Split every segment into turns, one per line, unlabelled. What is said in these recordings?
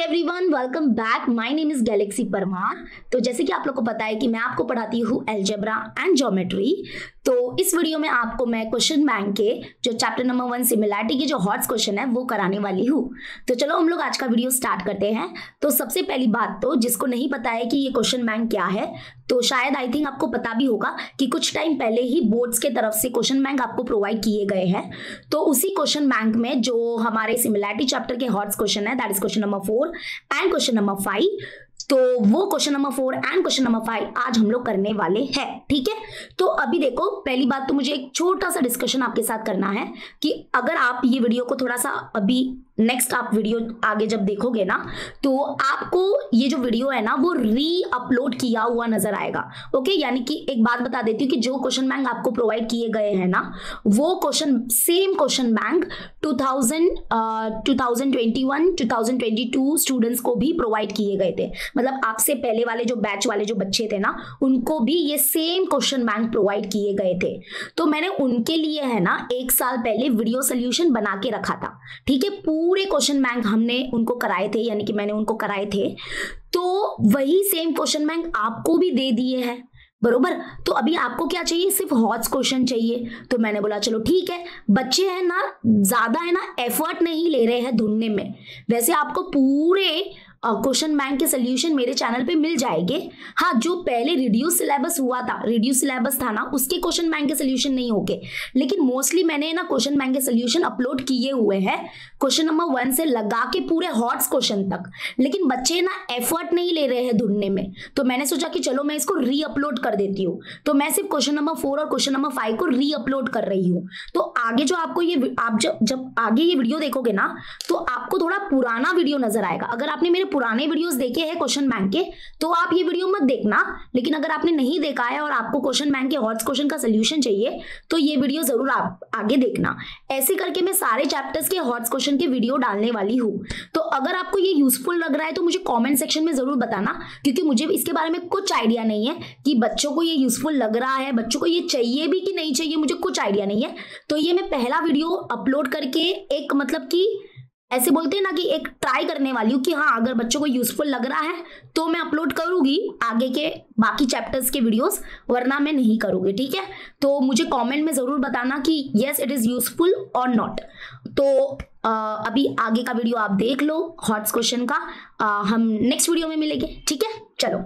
Everyone, welcome back. My name is Galaxy Parmar. तो जैसे कि आप लोग को पता है कि मैं आपको पढ़ाती हूँ अलजेब्रा एंड ज्योमेट्री। तो इस वीडियो में आपको मैं क्वेश्चन बैंक के जो चैप्टर नंबर 1 सिमिलैरिटी के जो हॉट्स क्वेश्चन है वो कराने वाली हूँ। तो चलो हम लोग आज का वीडियो स्टार्ट करते हैं। तो सबसे पहली बात, तो जिसको नहीं पता है कि ये क्वेश्चन बैंक क्या है, तो शायद आई थिंक आपको पता भी होगा कि कुछ टाइम पहले ही बोर्ड्स के तरफ से क्वेश्चन बैंक आपको प्रोवाइड किए गए हैं। तो उसी क्वेश्चन बैंक में जो हमारे सिमिलैरिटी चैप्टर के हॉट्स क्वेश्चन है, that is question number 4 and question number 5, तो वो question number 4 and question number 5 आज हम लोग करने वाले हैं। ठीक है, तो अभी देखो, पहली बात तो मुझे एक छोटा सा डिस्कशन आपके साथ करना है कि अगर आप ये वीडियो को थोड़ा सा अभी नेक्स्ट आप वीडियो आगे जब देखोगे ना, तो आपको ये जो वीडियो है ना वो री अपलोड किया हुआ नजर आएगा। ओके, यानी कि एक बात बता देती हूँ कि जो क्वेश्चन बैंक आपको प्रोवाइड किए गए हैं ना, वो question same question bank 2021 2022 students को भी प्रोवाइड किए गए थे। मतलब आपसे पहले वाले जो बैच वाले जो बच्चे थे ना, उनको भी ये सेम क्वेश्चन बैंक प्रोवाइड किए गए थे। तो मैंने उनके लिए है ना 1 साल पहले वीडियो सोल्यूशन बना के रखा था। ठीक है, पूरे क्वेश्चन बैंक हमने उनको कराए थे, यानी कि मैंने उनको कराए थे। तो वही सेम क्वेश्चन बैंक आपको भी दे दिए हैं, बरोबर। तो अभी आपको क्या चाहिए, सिर्फ हॉट्स क्वेश्चन चाहिए। तो मैंने बोला चलो ठीक है, बच्चे हैं ना ज्यादा है ना एफर्ट नहीं ले रहे हैं ढूंढने में। वैसे आपको पूरे क्वेश्चन बैंक के सोल्यूशन मेरे चैनल पे मिल जाएंगे। हाँ, जो पहले रिड्यूस सिलेबस हुआ था, रिड्यूस सिलेबस था ना, उसके क्वेश्चन बैंक के सोल्यूशन नहीं होंगे, लेकिन मोस्टली मैंने ना क्वेश्चन बैंक के सोल्यूशन अपलोड किए हुए हैं क्वेश्चन नंबर 1 से लगा के पूरे हॉट्स क्वेश्चन तक। लेकिन बच्चे ना एफर्ट नहीं ले रहे हैं ढूंढने में, तो मैंने सोचा कि चलो मैं इसको री अपलोड कर देती हूँ। तो मैं सिर्फ क्वेश्चन नंबर 4 और क्वेश्चन नंबर 5 को री अपलोड कर रही हूँ। तो आगे जो आपको ये आप जब आगे ये वीडियो देखोगे ना, तो आपको थोड़ा पुराना वीडियो नजर आएगा। अगर आपने मेरे पुराने वीडियोस देखे हैं क्वेश्चन बैंक के, तो आप ये वीडियो मत देखना। लेकिन अगर आपने नहीं देखा है और आपको क्वेश्चन बैंक के हॉट्स क्वेश्चन का सोल्यूशन चाहिए, तो ये वीडियो जरूर आप आगे देखना। ऐसे करके मैं सारे चैप्टर्स के हॉट्स क्वेश्चन के वीडियो डालने वाली हूँ। तो अगर आपको ये यूजफुल लग रहा है तो मुझे कॉमेंट सेक्शन में जरूर बताना, क्योंकि मुझे इसके बारे में कुछ आइडिया नहीं है कि बच्चों को ये यूजफुल लग रहा है, बच्चों को ये चाहिए भी कि नहीं चाहिए, मुझे कुछ आइडिया नहीं है। तो ये मैं पहला वीडियो अपलोड करके एक मतलब कि ऐसे बोलते हैं ना कि एक ट्राई करने वाली हूँ कि हाँ, अगर बच्चों को यूजफुल लग रहा है तो मैं अपलोड करूंगी आगे के बाकी चैप्टर्स के वीडियोस, वरना मैं नहीं करूंगी। ठीक है, तो मुझे कमेंट में जरूर बताना कि यस इट इज यूजफुल और नॉट। तो अभी आगे का वीडियो आप देख लो हॉट्स क्वेश्चन का। हम नेक्स्ट वीडियो में मिलेंगे। ठीक है, चलो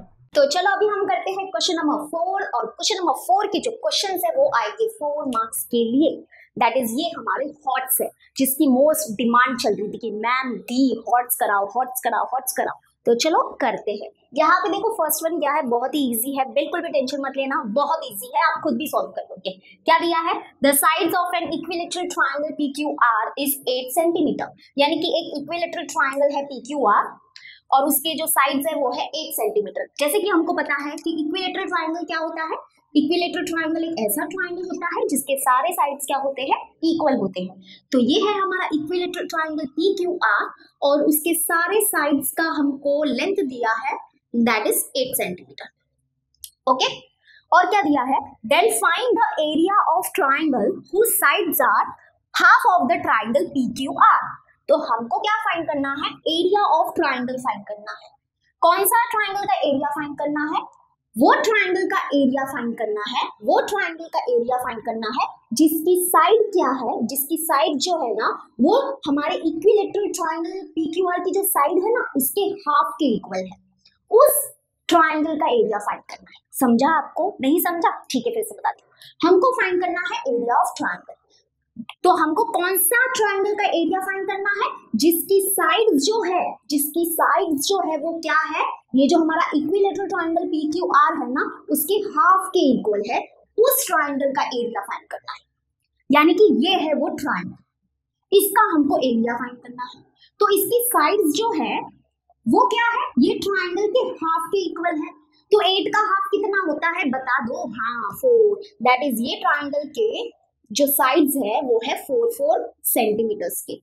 अभी हम करते हैं क्वेश्चन नंबर 4, और क्वेश्चन नंबर 4 के जो क्वेश्चंस है वो आएंगे 4 मार्क्स के लिए। दैट इज ये हमारे हॉट्स है, जिसकी मोस्ट डिमांड चल रही थी कि मैम दी हॉट्स कराओ, हॉट्स कराओ, हॉट्स कराओ। तो चलो करते हैं। यहाँ पे देखो फर्स्ट वन क्या है, बहुत ही इजी है, बिल्कुल भी टेंशन मत लेना, बहुत इजी है, आप खुद भी सॉल्व कर लोगे। क्या दिया है, the sides of an equilateral triangle PQR is 8 centimetre. यानी कि एक इक्विलेटरल ट्रायंगल है PQR और उसके जो साइड्स है वो है 8 सेंटीमीटर। जैसे कि हमको पता है कि इक्विलेटरल ट्रायंगल क्या होता है, इक्विलेटरल ट्रायंगल एक ऐसा ट्रायंगल होता है जिसके सारे साइड्स क्या होते हैं, इक्वल होते हैं। तो ये है हमारा इक्विलेटरल ट्रायंगल PQR और उसके सारे साइड्स का हमको लेंथ दिया है, दैट इज 8 सेंटीमीटर। ओके, और क्या दिया है, then find the area of triangle whose sides are half of the triangle PQR। तो हमको क्या फाइंड करना है, एरिया ऑफ ट्रायंगल फाइंड करना है। कौन सा ट्रायंगल का एरिया फाइंड करना है, वो ट्रायंगल का एरिया फाइंड करना है, वो ट्रायंगल का एरिया फाइंड करना है जिसकी साइड क्या है, जिसकी साइड जो है ना वो हमारे इक्विलेटरल ट्रायंगल PQR की जो साइड है ना उसके हाफ के इक्वल है। उस ट्रायंगल का एरिया फाइंड करना है। समझा आपको, नहीं समझा? ठीक है, फिर से बताती हूँ। हमको फाइंड करना है एरिया ऑफ ट्रायंगल। तो हमको कौन सा ट्रायंगल का एरिया फाइंड करना है, जिसकी साइड जो है, जिसकी साइड जो है वो क्या है, ये जो हमारा इक्विलेटरल ट्रायंगल PQR है ना उसके हाफ के इक्वल है, उस ट्रायंगल का एरिया फाइंड करना है। यानी कि ये है वो ट्रायंगल, इसका हमको एरिया फाइंड करना है। तो इसकी साइड जो है वो क्या है, ये ट्रायंगल के हाफ के इक्वल है। तो 8 का हाफ कितना होता है बता दो, हाँ 4। दैट इज ये ट्रायंगल के जो साइड्स है वो है 4 सेंटीमीटर्स के।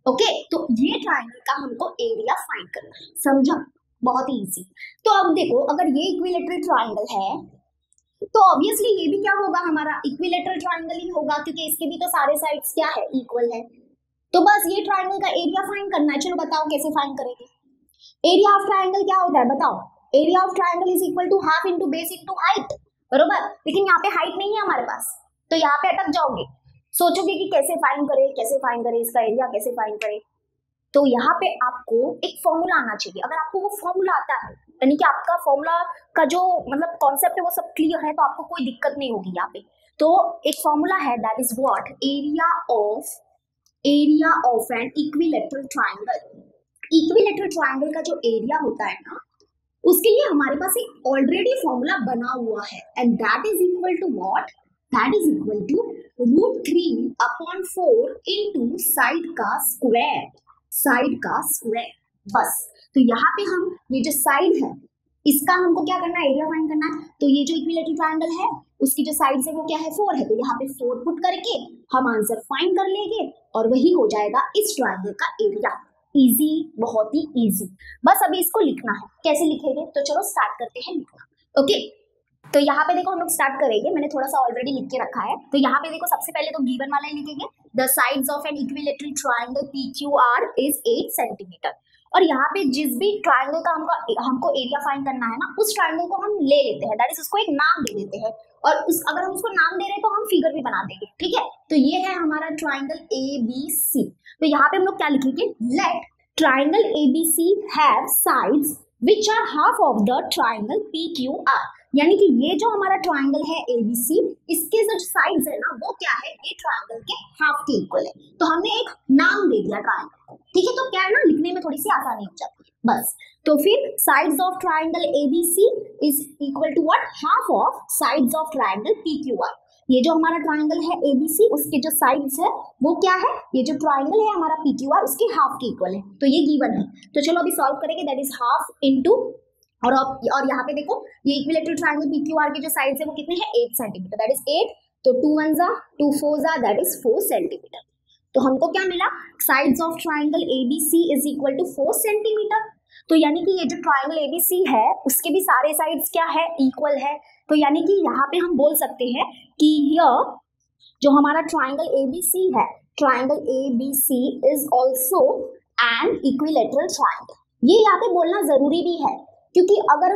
ओके, तो ये ट्रायंगल का हमको एरिया फाइंड करना है। समझा, बहुत ही इजी। तो अब देखो, अगर ये इक्विलेटरल ट्रायंगल है तो ऑब्वियसली ये भी क्या होगा, हमारा इक्विलेटरल ट्रायंगल ही होगा, क्योंकि इसके भी तो सारे साइड्स क्या है, इक्वल है। तो बस ये ट्रायंगल का एरिया फाइंड करना है। चलो बताओ कैसे फाइंड करेंगे। एरिया ऑफ ट्राइंगल क्या होता है बताओ? Area of triangle is equal to half into base into height, बरोबर। लेकिन यहाँ पे हाइट नहीं है हमारे पास, तो यहाँ पे अटक जाओगे, सोचोगे कि कैसे फाइंड करें, कैसे फाइंड करें इसका एरिया, कैसे फाइंड करें। तो यहाँ पे आपको एक फॉर्मूला आना चाहिए। अगर आपको वो फॉर्मूला आता है, यानी कि आपका फॉर्मूला का जो मतलब कॉन्सेप्ट है वो सब क्लियर है, तो आपको कोई दिक्कत नहीं होगी यहाँ पे। तो एक फॉर्मूला है, that is what, area of an equilateral triangle. Equilateral triangle का जो एरिया होता है ना, उसके लिए हमारे पास एक ऑलरेडी फॉर्मूला बना हुआ है, and that is equal to what, that is equal to √3/4 into side का स्क्वायर, साइड का स्क्वायर, बस। तो यहाँ पे हम ये जो साइड है इसका हमको क्या करना है, एरिया फाइंड करना है। तो ये जो इक्विलैटरल ट्रायंगल है उसकी जो साइड्स है वो क्या है, 4 है, तो यहाँ पे 4 पुट करके हम आंसर फाइंड कर लेंगे और वही हो जाएगा इस ट्रायंगल का एरिया। इजी, बहुत ही इजी। बस अभी इसको लिखना है, कैसे लिखेंगे, तो चलो स्टार्ट करते हैं लिखना। ओके, तो यहाँ पे देखो हम लोग स्टार्ट करेंगे, मैंने थोड़ा सा ऑलरेडी लिख के रखा है। तो यहाँ पे देखो सबसे पहले तो गिवन वाला ही लिखेंगे, the sides of an equilateral triangle PQR is 8 centimetre. और यहाँ पे जिस भी ट्रायंगल का हमको एरिया फाइंड करना है ना, उस ट्रायंगल को हम ले लेते हैं, दैट इज उसको एक नाम दे देते हैं। और अगर हम उसको नाम दे रहे हैं तो हम फिगर भी बना देंगे, ठीक है। तो ये है हमारा ट्रायंगल ABC। तो यहाँ पे हम लोग क्या लिखेंगे, let triangle ABC have sides which are half of the triangle PQR। यानी कि ये जो हमारा ट्रायंगल है ABC, इसके जो साइड्स है ना वो क्या है, ये ट्रायंगल के हाफ के इक्वल है। तो हमने एक नाम दे दिया ट्रायंगल को, ठीक है। तो क्या है ना, लिखने में थोड़ी सी आसानी हो जाती है, बस। तो फिर sides of triangle ABC is equal to what, half of sides of triangle PQR। ये जो हमारा ट्रायंगल है ABC, उसके जो साइड्स है वो क्या है, ये जो ट्रायंगल है हमारा PQR उसके हाफ के इक्वल है। तो ये गिवन है, तो चलो अभी सॉल्व करेंगे, दैट इज हाफ इंटू और यहाँ पे देखो ये इक्विलैटरल ट्रायंगल PQR के जो साइड्स है वो कितने हैं, 8 सेंटीमीटर, दैट इज 8। तो 2 1 जा 2 4 जा, दैट इज 4 सेंटीमीटर। तो हमको क्या मिला, sides of triangle ABC is equal to 4 centimetre. तो यानी कि ये जो ट्रायंगल ABC है उसके भी सारे साइड्स क्या है, इक्वल है। तो यानी कि यहाँ पे हम बोल सकते हैं कि यह जो हमारा ट्रायंगल ABC है, triangle ABC is also an equilateral triangle. ये यहाँ पे बोलना जरूरी भी है, क्योंकि अगर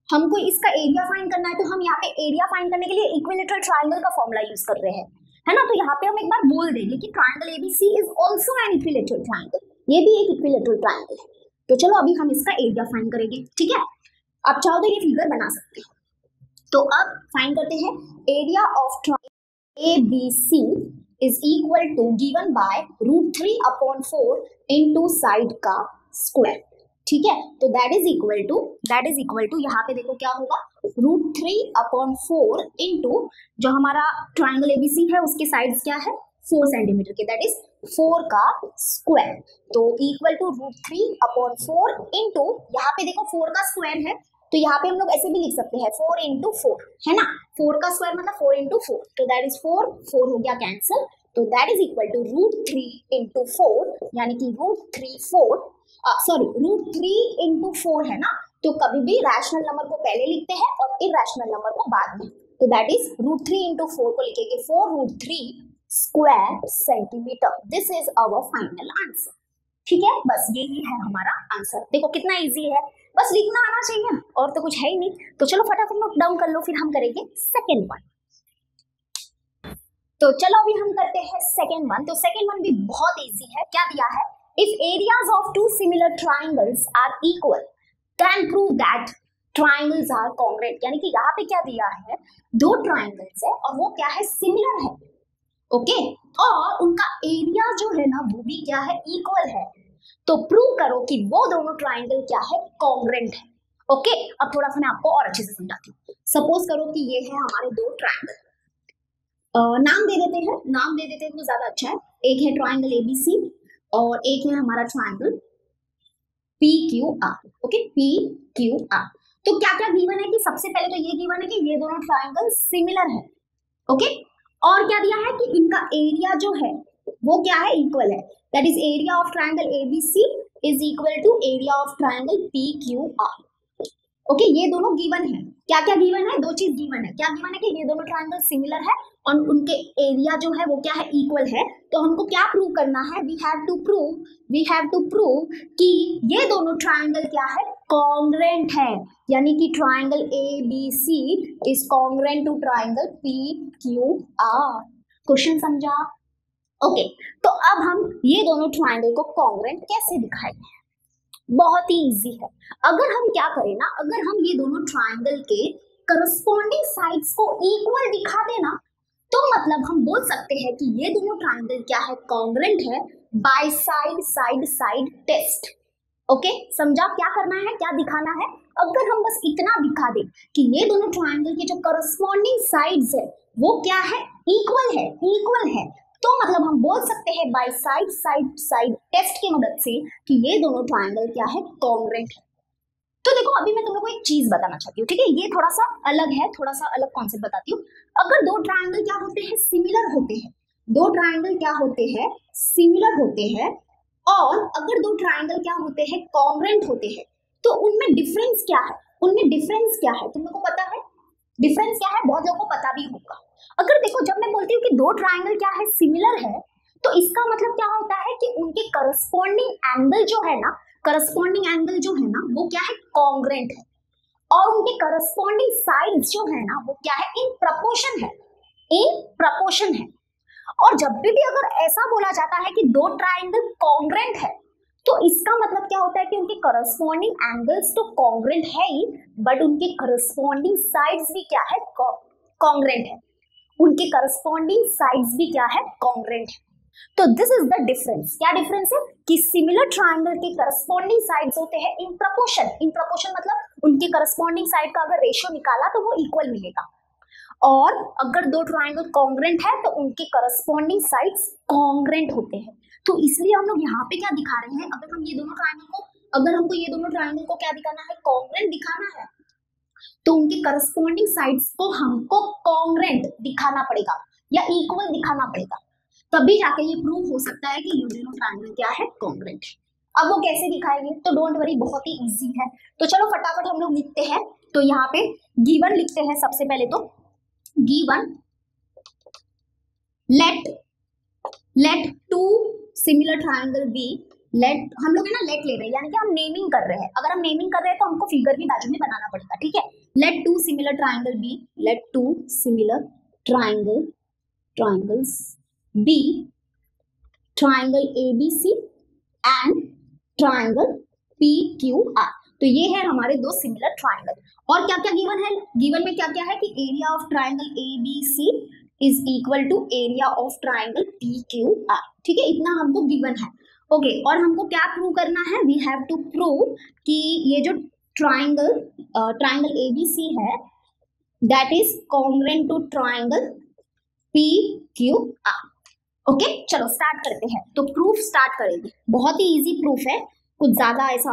हमको इसका एरिया फाइंड करना है तो हम यहाँ पे एरिया फाइंड करने के लिए इक्विलैटरल ट्रायंगल का फॉर्मूला यूज कर रहे हैं, है ना। तो यहाँ पे हम एक बार बोल देंगे कि triangle ABC is also an equilateral triangle, ये भी एक इक्विलैटरल ट्रायंगल है। तो चलो अभी हम इसका एरिया फाइंड करेंगे, ठीक है। आप चाहो तो ये फिगर बना सकते हैं। तो अब फाइंड करते हैं, area of triangle ABC is equal to given by √3/4 into side का स्क्वायर, ठीक है। तो दैट इज इक्वल टू यहाँ पे देखो क्या होगा, √3/4 इंटू जो हमारा ट्रायंगल ABC है उसके साइड्स क्या है, 4 सेंटीमीटर के, दैट इज 4 का स्क्वायर। तो इक्वल टू √3/4 इंटू यहाँ पे देखो 4 का स्क्वायर है, तो यहाँ पे हम लोग ऐसे भी लिख सकते हैं 4 इंटू 4, है ना। 4 का स्क्वायर मतलब 4 इंटू 4, तो दैट इज 4 हो गया कैंसिल। तो that is equal to √3 into 4, यानी कि √3 इंटू 4 है ना। तो कभी भी रैशनल नंबर को पहले लिखते हैं और इरैशनल नंबर को बाद में। तो दैट इज √3 इंटू 4 को लिखेंगे 4√3 square centimetre. This is our final answer, ठीक है। बस यही है हमारा आंसर। देखो कितना इजी है, बस लिखना आना चाहिए और तो कुछ है ही नहीं। तो चलो फटाफट नोट डाउन कर लो, फिर हम करेंगे सेकेंड वन। तो चलो अभी हम करते हैं सेकेंड वन। तो सेकेंड वन भी बहुत इजी है। क्या दिया है, if areas of 2 similar triangles are equal then prove that triangles are congruent. यानी कि यहाँ पे क्या दिया है, 2 ट्राइंगल्स है और वो क्या है, सिमिलर है, ओके। और उनका एरिया जो है ना वो भी क्या है, इक्वल है। तो प्रूव करो कि वो दोनों ट्राइंगल क्या है, कॉन्ग्रुएंट है, ओके। अब थोड़ा सा मैं आपको और अच्छे से समझाती हूँ। सपोज करो कि ये है हमारे 2 ट्राइंगल, नाम दे देते हैं तो ज्यादा अच्छा है। एक है ट्राइंगल ABC और एक है हमारा ट्राइंगल PQR, ओके, PQR। तो क्या क्या गिवन है कि सबसे पहले तो ये गिवन है कि ये दोनों ट्राइंगल सिमिलर है, ओके। और क्या दिया है कि इनका एरिया जो है वो क्या है, इक्वल है, that is area of triangle ABC is equal to area of triangle PQR। Okay ये दोनों गिवन है। क्या क्या गिवन है? दो चीज गिवन है। क्या गिवन है? कि ये दोनों ट्रायंगल सिमिलर है और उनके एरिया जो है वो क्या है? इक्वल है। तो हमको क्या प्रूव करना है? वी हैव टू प्रूव कि ये दोनों ट्रायंगल क्या है? कॉन्ग्रेंट है, यानी कि triangle ABC is congruent to triangle PQR। Question समझा? ओके तो अब हम ये दोनों ट्रायंगल को कॉन्ग्रेंट कैसे दिखाएंगे? बहुत ही इजी है। अगर हम क्या करें ना, अगर हम ये दोनों ट्रायंगल के करस्पॉन्डिंग साइड्स को इक्वल दिखा देना, तो मतलब हम बोल सकते हैं कि ये दोनों ट्रायंगल क्या है? कॉन्ग्रेंट है बाय साइड टेस्ट। ओके समझा? क्या करना है, क्या दिखाना है? अगर हम बस इतना दिखा दें कि ये दोनों ट्रायंगल के जो करस्पॉन्डिंग साइड्स है वो क्या है? इक्वल है, तो मतलब हम बोल सकते हैं बाय साइड टेस्ट की मदद से कि ये दोनों ट्रायंगल क्या है? कॉन्ग्रेंट है। तो देखो अभी मैं तुम लोगों को एक चीज बताना चाहती हूँ, ठीक है? ये थोड़ा सा अलग है, थोड़ा सा अलग कॉन्सेप्ट बताती हूँ। अगर दो ट्रायंगल क्या होते हैं? सिमिलर होते हैं। दो ट्रायंगल क्या होते हैं? सिमिलर होते हैं। और अगर दो ट्रायंगल क्या होते हैं? कॉन्ग्रेंट होते हैं। तो उनमें डिफरेंस क्या है? तुम लोगों को पता है डिफरेंस क्या है? बहुत लोगों को पता भी होगा। अगर देखो जब मैं बोलती हूँ कि दो ट्रायंगल क्या है? सिमिलर है, तो इसका मतलब क्या होता है कि उनके करस्पॉन्डिंग एंगल जो है ना, वो क्या है? कॉन्ग्रेंट है। और उनके करस्पॉन्डिंग साइड्स जो है ना वो क्या है? इन प्रपोर्शन है। और जब भी अगर ऐसा बोला जाता है कि दो ट्रायंगल कॉन्ग्रेंट है, तो इसका मतलब क्या होता है कि उनके करस्पॉन्डिंग एंगल्स तो कॉन्ग्रेंट है ही, बट उनके करस्पॉन्डिंग साइड्स भी क्या है? कॉन्ग्रेंट है। उनके करस्पॉन्डिंग साइड्स भी क्या है? कॉन्ग्रेंट है। तो दिस इज द डिफरेंस। क्या डिफरेंस है? कि सिमिलर ट्रायंगल के करस्पॉन्डिंग साइड्स होते हैं इन प्रपोर्शन मतलब उनके करस्पॉन्डिंग साइड का अगर रेशियो निकाला तो वो इक्वल मिलेगा। और अगर दो ट्रायंगल कॉन्ग्रेंट है तो उनके करस्पॉन्डिंग साइड्स कॉन्ग्रेंट होते हैं। तो इसलिए हम लोग यहाँ पे क्या दिखा रहे हैं? अगर हमको ये दोनों ट्रायंगल को क्या दिखाना है? कॉन्ग्रेंट दिखाना है, तो उनके करस्पॉन्डिंग साइड्स को हमको कॉन्ग्रेंट दिखाना पड़ेगा या इक्वल दिखाना पड़ेगा, तभी जाके ये प्रूव हो सकता है कि ये दोनों ट्रायंगल क्या है? कॉन्ग्रेंट। अब वो कैसे दिखाएंगे? तो डोंट वरी, बहुत ही इजी है। तो चलो फटाफट हम लोग लिखते हैं। तो यहाँ पे गिवन लिखते हैं सबसे पहले। तो given let two similar triangle be, हम लोग है ना लेट ले रहे हैं, यानी कि हम नेमिंग कर रहे हैं। अगर हम नेमिंग कर रहे हैं तो हमको फिगर भी बाजू में बनाना पड़ेगा, ठीक है? Let two similar triangles be triangle ABC and triangle PQR। तो ये है हमारे दो सिमिलर ट्रायंगल। और क्या क्या गिवन है? गिवन में क्या क्या है कि area of triangle ABC is equal to area of triangle PQR, ठीक है? इतना हमको गिवन है। ओके और हमको क्या प्रूव करना है? वी हैव टू प्रूव कि ये जो ट्रायंगल ABC है that is congruent to triangle PQR। Okay चलो स्टार्ट करते हैं। तो प्रूफ स्टार्ट करेंगे। बहुत ही इजी प्रूफ है, कुछ ज्यादा ऐसा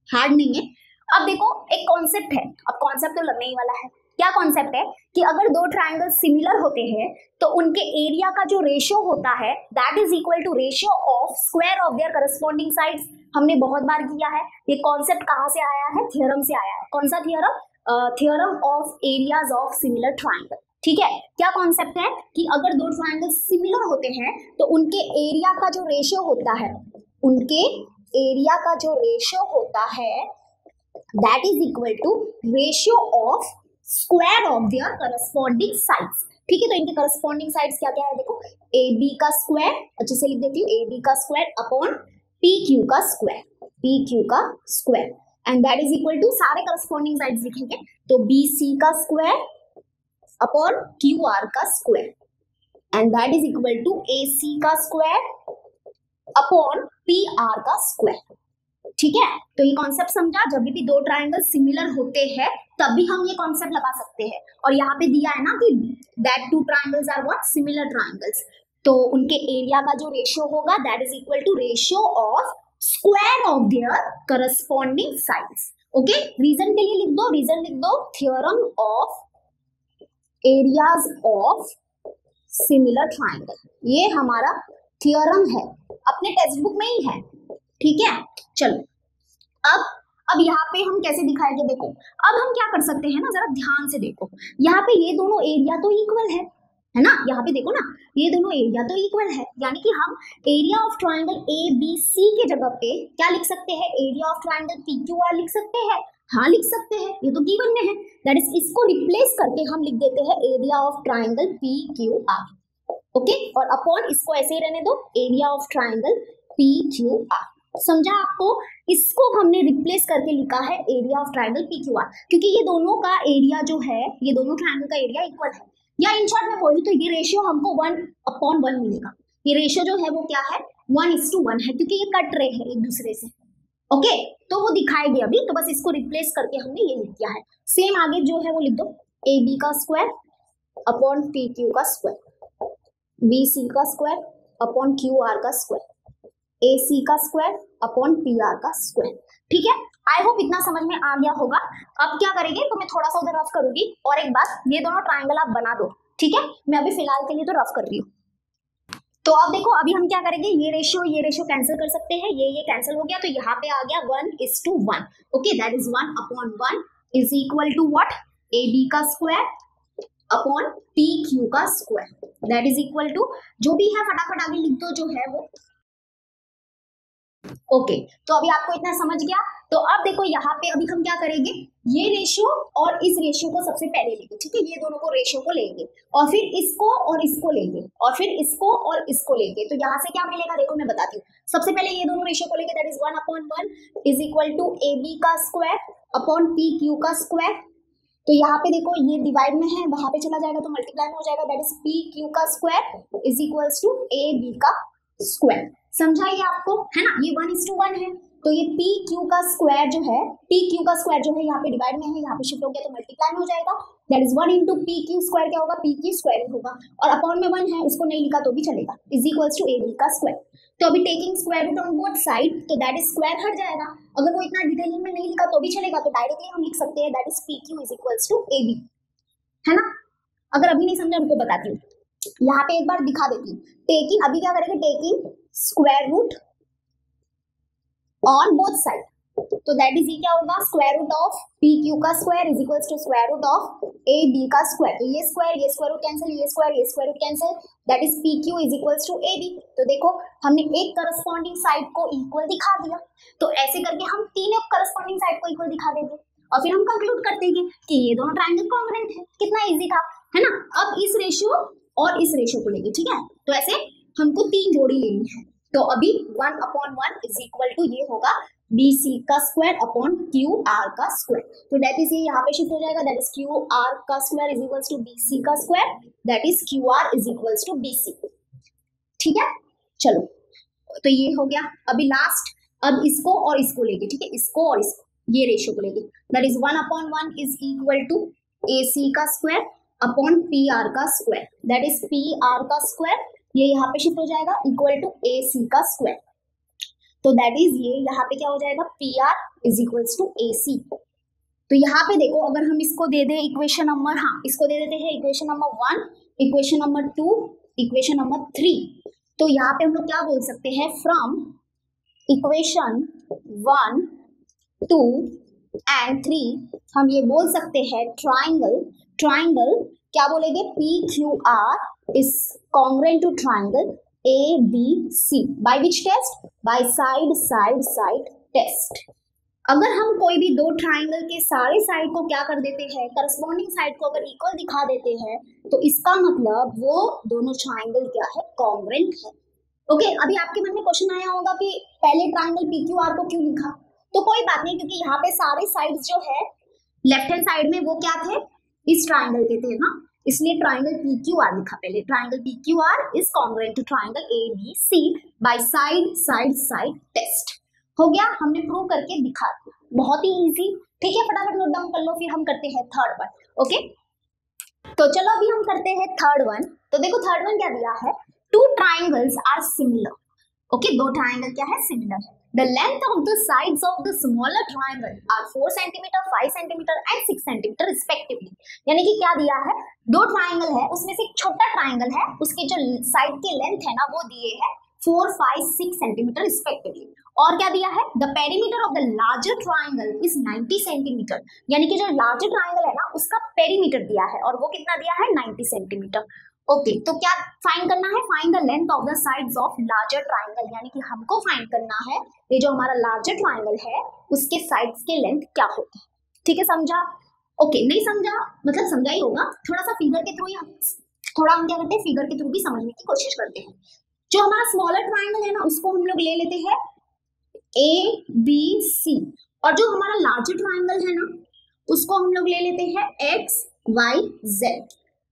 हार्ड नहीं है। अब देखो एक कॉन्सेप्ट है, अब कॉन्सेप्ट तो लगने ही वाला है। क्या कॉन्सेप्ट है? कि अगर दो ट्रायंगल सिमिलर होते हैं तो उनके एरिया का जो रेशियो होता है that is equal to ratio of square of their corresponding sides. हमने बहुत बार किया है। ये कॉन्सेप्ट कहाँ से आया है? थ्योरम से आया है। कौन सा theorem? Theorem of areas of similar triangle, ठीक है? क्या कॉन्सेप्ट है कि अगर दो ट्रायंगल सिमिलर होते हैं तो उनके एरिया का जो रेशियो होता है that is equal to ratio of square of their corresponding sides, ठीक है? तो इनके करस्पॉन्डिंग साइड्स क्या क्या है? देखो AB का स्क्वायर, अच्छे से लिख देती हूँ, AB का स्क्वायर अपॉन PQ का square and that is equal to सारे करस्पॉन्डिंग साइड्स लिखेंगे तो BC का स्क्वायर अपॉन QR का square and that is equal to AC का स्क्वायर अपॉन PR का स्क्वायर, ठीक है? तो ये कॉन्सेप्ट समझा? जब भी दो ट्रायंगल सिमिलर होते हैं तभी हम ये कॉन्सेप्ट लगा सकते हैं। और यहाँ पे दिया है ना कि that two triangles are what? Similar triangles. तो उनके एरिया का जो रेशियो होगा that is equal to ratio of square of their corresponding sides. Okay reason के लिए लिख दो theorem of areas of similar triangle. ये हमारा थ्योरम है, अपने टेक्स्ट बुक में ही है, ठीक है? चलो अब अब यहाँ पे हम कैसे दिखाएंगे, देखो अब हम क्या कर सकते हैं ना, जरा ध्यान से देखो, यहाँ पे ये दोनों एरिया तो इक्वल है ना, यहाँ पे देखो ना ये दोनों एरिया तो इक्वल है, यानी कि हम area of triangle A B C के जगह पे क्या लिख सकते हैं, area of triangle P Q R लिख सकते हैं। हाँ लिख सकते हैं, ये तो गिवन में है, दैट इज इसको रिप्लेस करके हम लिख देते हैं area of triangle P Q are, okay, और अपॉन इसको ऐसे ही रहने दो, area of triangle P Q are. समझा आपको, इसको हमने रिप्लेस करके लिखा है area of triangle P Q are, क्योंकि ये दोनों का एरिया जो है, ये दोनों ट्राइंगल का एरिया इक्वल है, या इन शॉर्ट में बोलूं तो ये रेशियो हमको 1/1 मिलेगा। ये रेशियो जो है वो क्या है, 1:1 है, क्योंकि ये कट रहे हैं एक दूसरे से, ओके, तो वो दिखाएगी अभी, तो बस इसको रिप्लेस करके हमने ये लिख दिया है। सेम आगे जो है वो लिख दो, ए बी का स्क्वायर अपॉन पी क्यू का स्क्वायर, बी सी का स्क्वायर अपॉन क्यू आर का स्क्वायर, ए सी का स्क्वायर अपॉन पी आर का स्क्वायर। ठीक है, आई होप इतना समझ में आ गया होगा। अब क्या करेंगे, तो मैं थोड़ा सा उधर रफ करूंगी, और एक बात, ये दोनों ट्राइंगल आप बना दो, ठीक है, मैं अभी फिलहाल के लिए तो रफ कर रही हूँ। तो अब देखो, अभी हम क्या करेंगे, ये रेशियो कैंसिल कर सकते हैं, ये कैंसिल हो गया, तो यहाँ पे आ गया 1:1, okay, that is 1/1 is equal to what, A B का स्क्वायर अपॉन पी क्यू का square, that is equal to, जो भी है फटाफट आगे लिख दो जो है वो, ओके। तो अभी आपको इतना समझ गया। तो अब देखो यहाँ पे अभी हम क्या करेंगे, ये रेशियो और इस रेशियो को सबसे पहले लेंगे, ठीक है, ये दोनों को रेशियो को लेंगे, और फिर इसको और इसको लेंगे, और फिर इसको और इसको लेंगे। तो यहाँ से क्या मिलेगा, देखो मैं बताती हूँ। सबसे पहले ये दोनों रेशियो को लेंगे, that is 1/1 is equal to A B का स्क्वायर अपॉन पी क्यू का स्क्वायर। तो यहाँ पे देखो ये डिवाइड में है, वहां पे चला जाएगा तो मल्टीप्लाई में हो जाएगा, दैट इज पी क्यू का square is equals to A B का स्क्वायर। समझा ये आपको, है ना, ये 1:1 है, तो ये पी क्यू का स्क्वायर जो है, पी क्यू का स्क्वायर जो है यहाँ पे डिवाइड में है, यहाँ पे शिफ्ट हो गया तो मल्टीप्लाई में हो जाएगा, that is 1 into P Q square, क्या होगा, पी क्यू स्क्वायर होगा, और अपॉन में 1 है, उसको नहीं लिखा तो भी चलेगा, is equals to A B का स्क्वायर। तो अभी taking square root on both side, तो दैट इज स्क्वायर हट जाएगा, अगर वो इतना डिटेलिंग में नहीं लिखा तो भी चलेगा, तो डायरेक्टली हम लिख सकते हैं that is P Q is equals to A B, है ना। अगर अभी नहीं समझा उनको बताती हूँ, यहाँ पे एक बार दिखा देती हूँ। टेकिंग, अभी क्या करेंगे, taking square root on both side, तो दैट इज ये क्या होगा, square root of P Q का square is equals to square root of A B का स्क्वायर। तो ये स्क्वायर रूट कैंसिल, ये square root cancel, that is P Q is equals to A B. तो देखो हमने एक करस्पॉन्डिंग साइड को इक्वल दिखा दिया, तो ऐसे करके हम तीनों करस्पॉन्डिंग साइड को इक्वल दिखा देंगे, और फिर हम कंक्लूड करते हैं कि ये दोनों ट्राइंगल कॉन्ग्रुएंट है। कितना इजी था, है ना। अब इस रेशियो और इस रेशियो को लेंगे, ठीक है, तो ऐसे हमको 3 जोड़ी लेनी है। तो अभी 1/1 इज इक्वल टू ये होगा बी सी का स्क्वायर अपॉन क्यू आर का स्क्वायर, तो दैट इज ये यहाँ पे शिफ्ट हो जाएगा, दैट इज क्यू आर का square is equals to B C का square, that is Q R is equals to B C. ठीक है, चलो तो ये हो गया। अभी लास्ट, अब इसको और इसको लेंगे, ठीक है, इसको और इसको, ये रेशियो को लेंगे, that is 1/1 is equal to A C का स्क्वायर अपॉन पी आर का square, that is P R का स्क्वायर, ये यहाँ पे शिफ्ट हो जाएगा इक्वल टू ए सी का स्क्वायर, तो दैट इज ये यहाँ पे क्या हो जाएगा, P R is equals to A C. तो यहाँ पे देखो, अगर हम इसको दे दे इक्वेशन नंबर, हाँ इसको दे देते हैं equation number 1, equation number 2, equation number 3, तो यहाँ पे हम लोग क्या बोल सकते हैं, फ्रॉम इक्वेशन 1, 2 एंड 3 हम ये बोल सकते हैं ट्राइंगल क्या बोलेंगे, P Q R is congruent to triangle A B C by which test, by side test. अगर हम कोई भी दो ट्राइंगल के सारे साइड को क्या कर देते हैं, करस्पॉन्डिंग साइड को अगर इक्वल दिखा देते हैं, तो इसका मतलब वो दोनों ट्राइंगल क्या है, कॉन्ग्रुएंट है। ओके, अभी आपके मन में क्वेश्चन आया होगा कि पहले ट्राइंगल पी क्यू आर को क्यों लिखा, तो कोई बात नहीं, क्योंकि यहाँ पे सारे साइड्स जो है लेफ्ट हैंड साइड में वो क्या थे, इस ट्राइंगल के थे ना, इसलिए ट्राइंगल पी क्यू आर लिखा पहले। Triangle P Q R is congruent to triangle A B C by side test. हो गया, हमने प्रूव करके दिखा दिया, बहुत ही इजी। ठीक है, फटाफट नोट डाउन कर लो, फिर हम करते हैं थर्ड वन। ओके, तो चलो अभी हम करते हैं थर्ड वन। तो देखो थर्ड वन क्या दिया है, 2 triangles are similar. Okay, 2 triangle क्या है, सिमिलर है। The length of the sides of the smaller triangle are 4 cm, 5 cm and 6 cm respectively। यानी कि क्या दिया है, 2 ट्राइंगल है, उसमें से एक छोटा ट्राइंगल है, उसके जो साइड के लेंथ है ना वो दिए है 4, 5, 6 cm रिस्पेक्टिवली, और क्या दिया है, the perimeter of the larger triangle is 90 centimetre, यानी कि जो लार्जर ट्राइंगल है ना उसका पेरीमीटर दिया है और वो कितना दिया है 90 सेंटीमीटर। ओके तो क्या फाइंड करना है, find the length of the sides of larger triangle, यानी कि हमको फाइंड करना है ये जो हमारा लार्जर ट्राइंगल है उसके साइड्स के लेंथ क्या होते हैं। ठीक है, समझा? ओके नहीं समझा मतलब समझा ही होगा, थोड़ा सा फिगर के थ्रू हम क्या करते हैं, फिगर के थ्रू भी समझने की कोशिश करते हैं। जो हमारा स्मॉलर ट्राइंगल है ना उसको हम लोग ले लेते हैं ABC, और जो हमारा लार्जर ट्राइंगल है ना उसको हम लोग ले लेते हैं XYZ।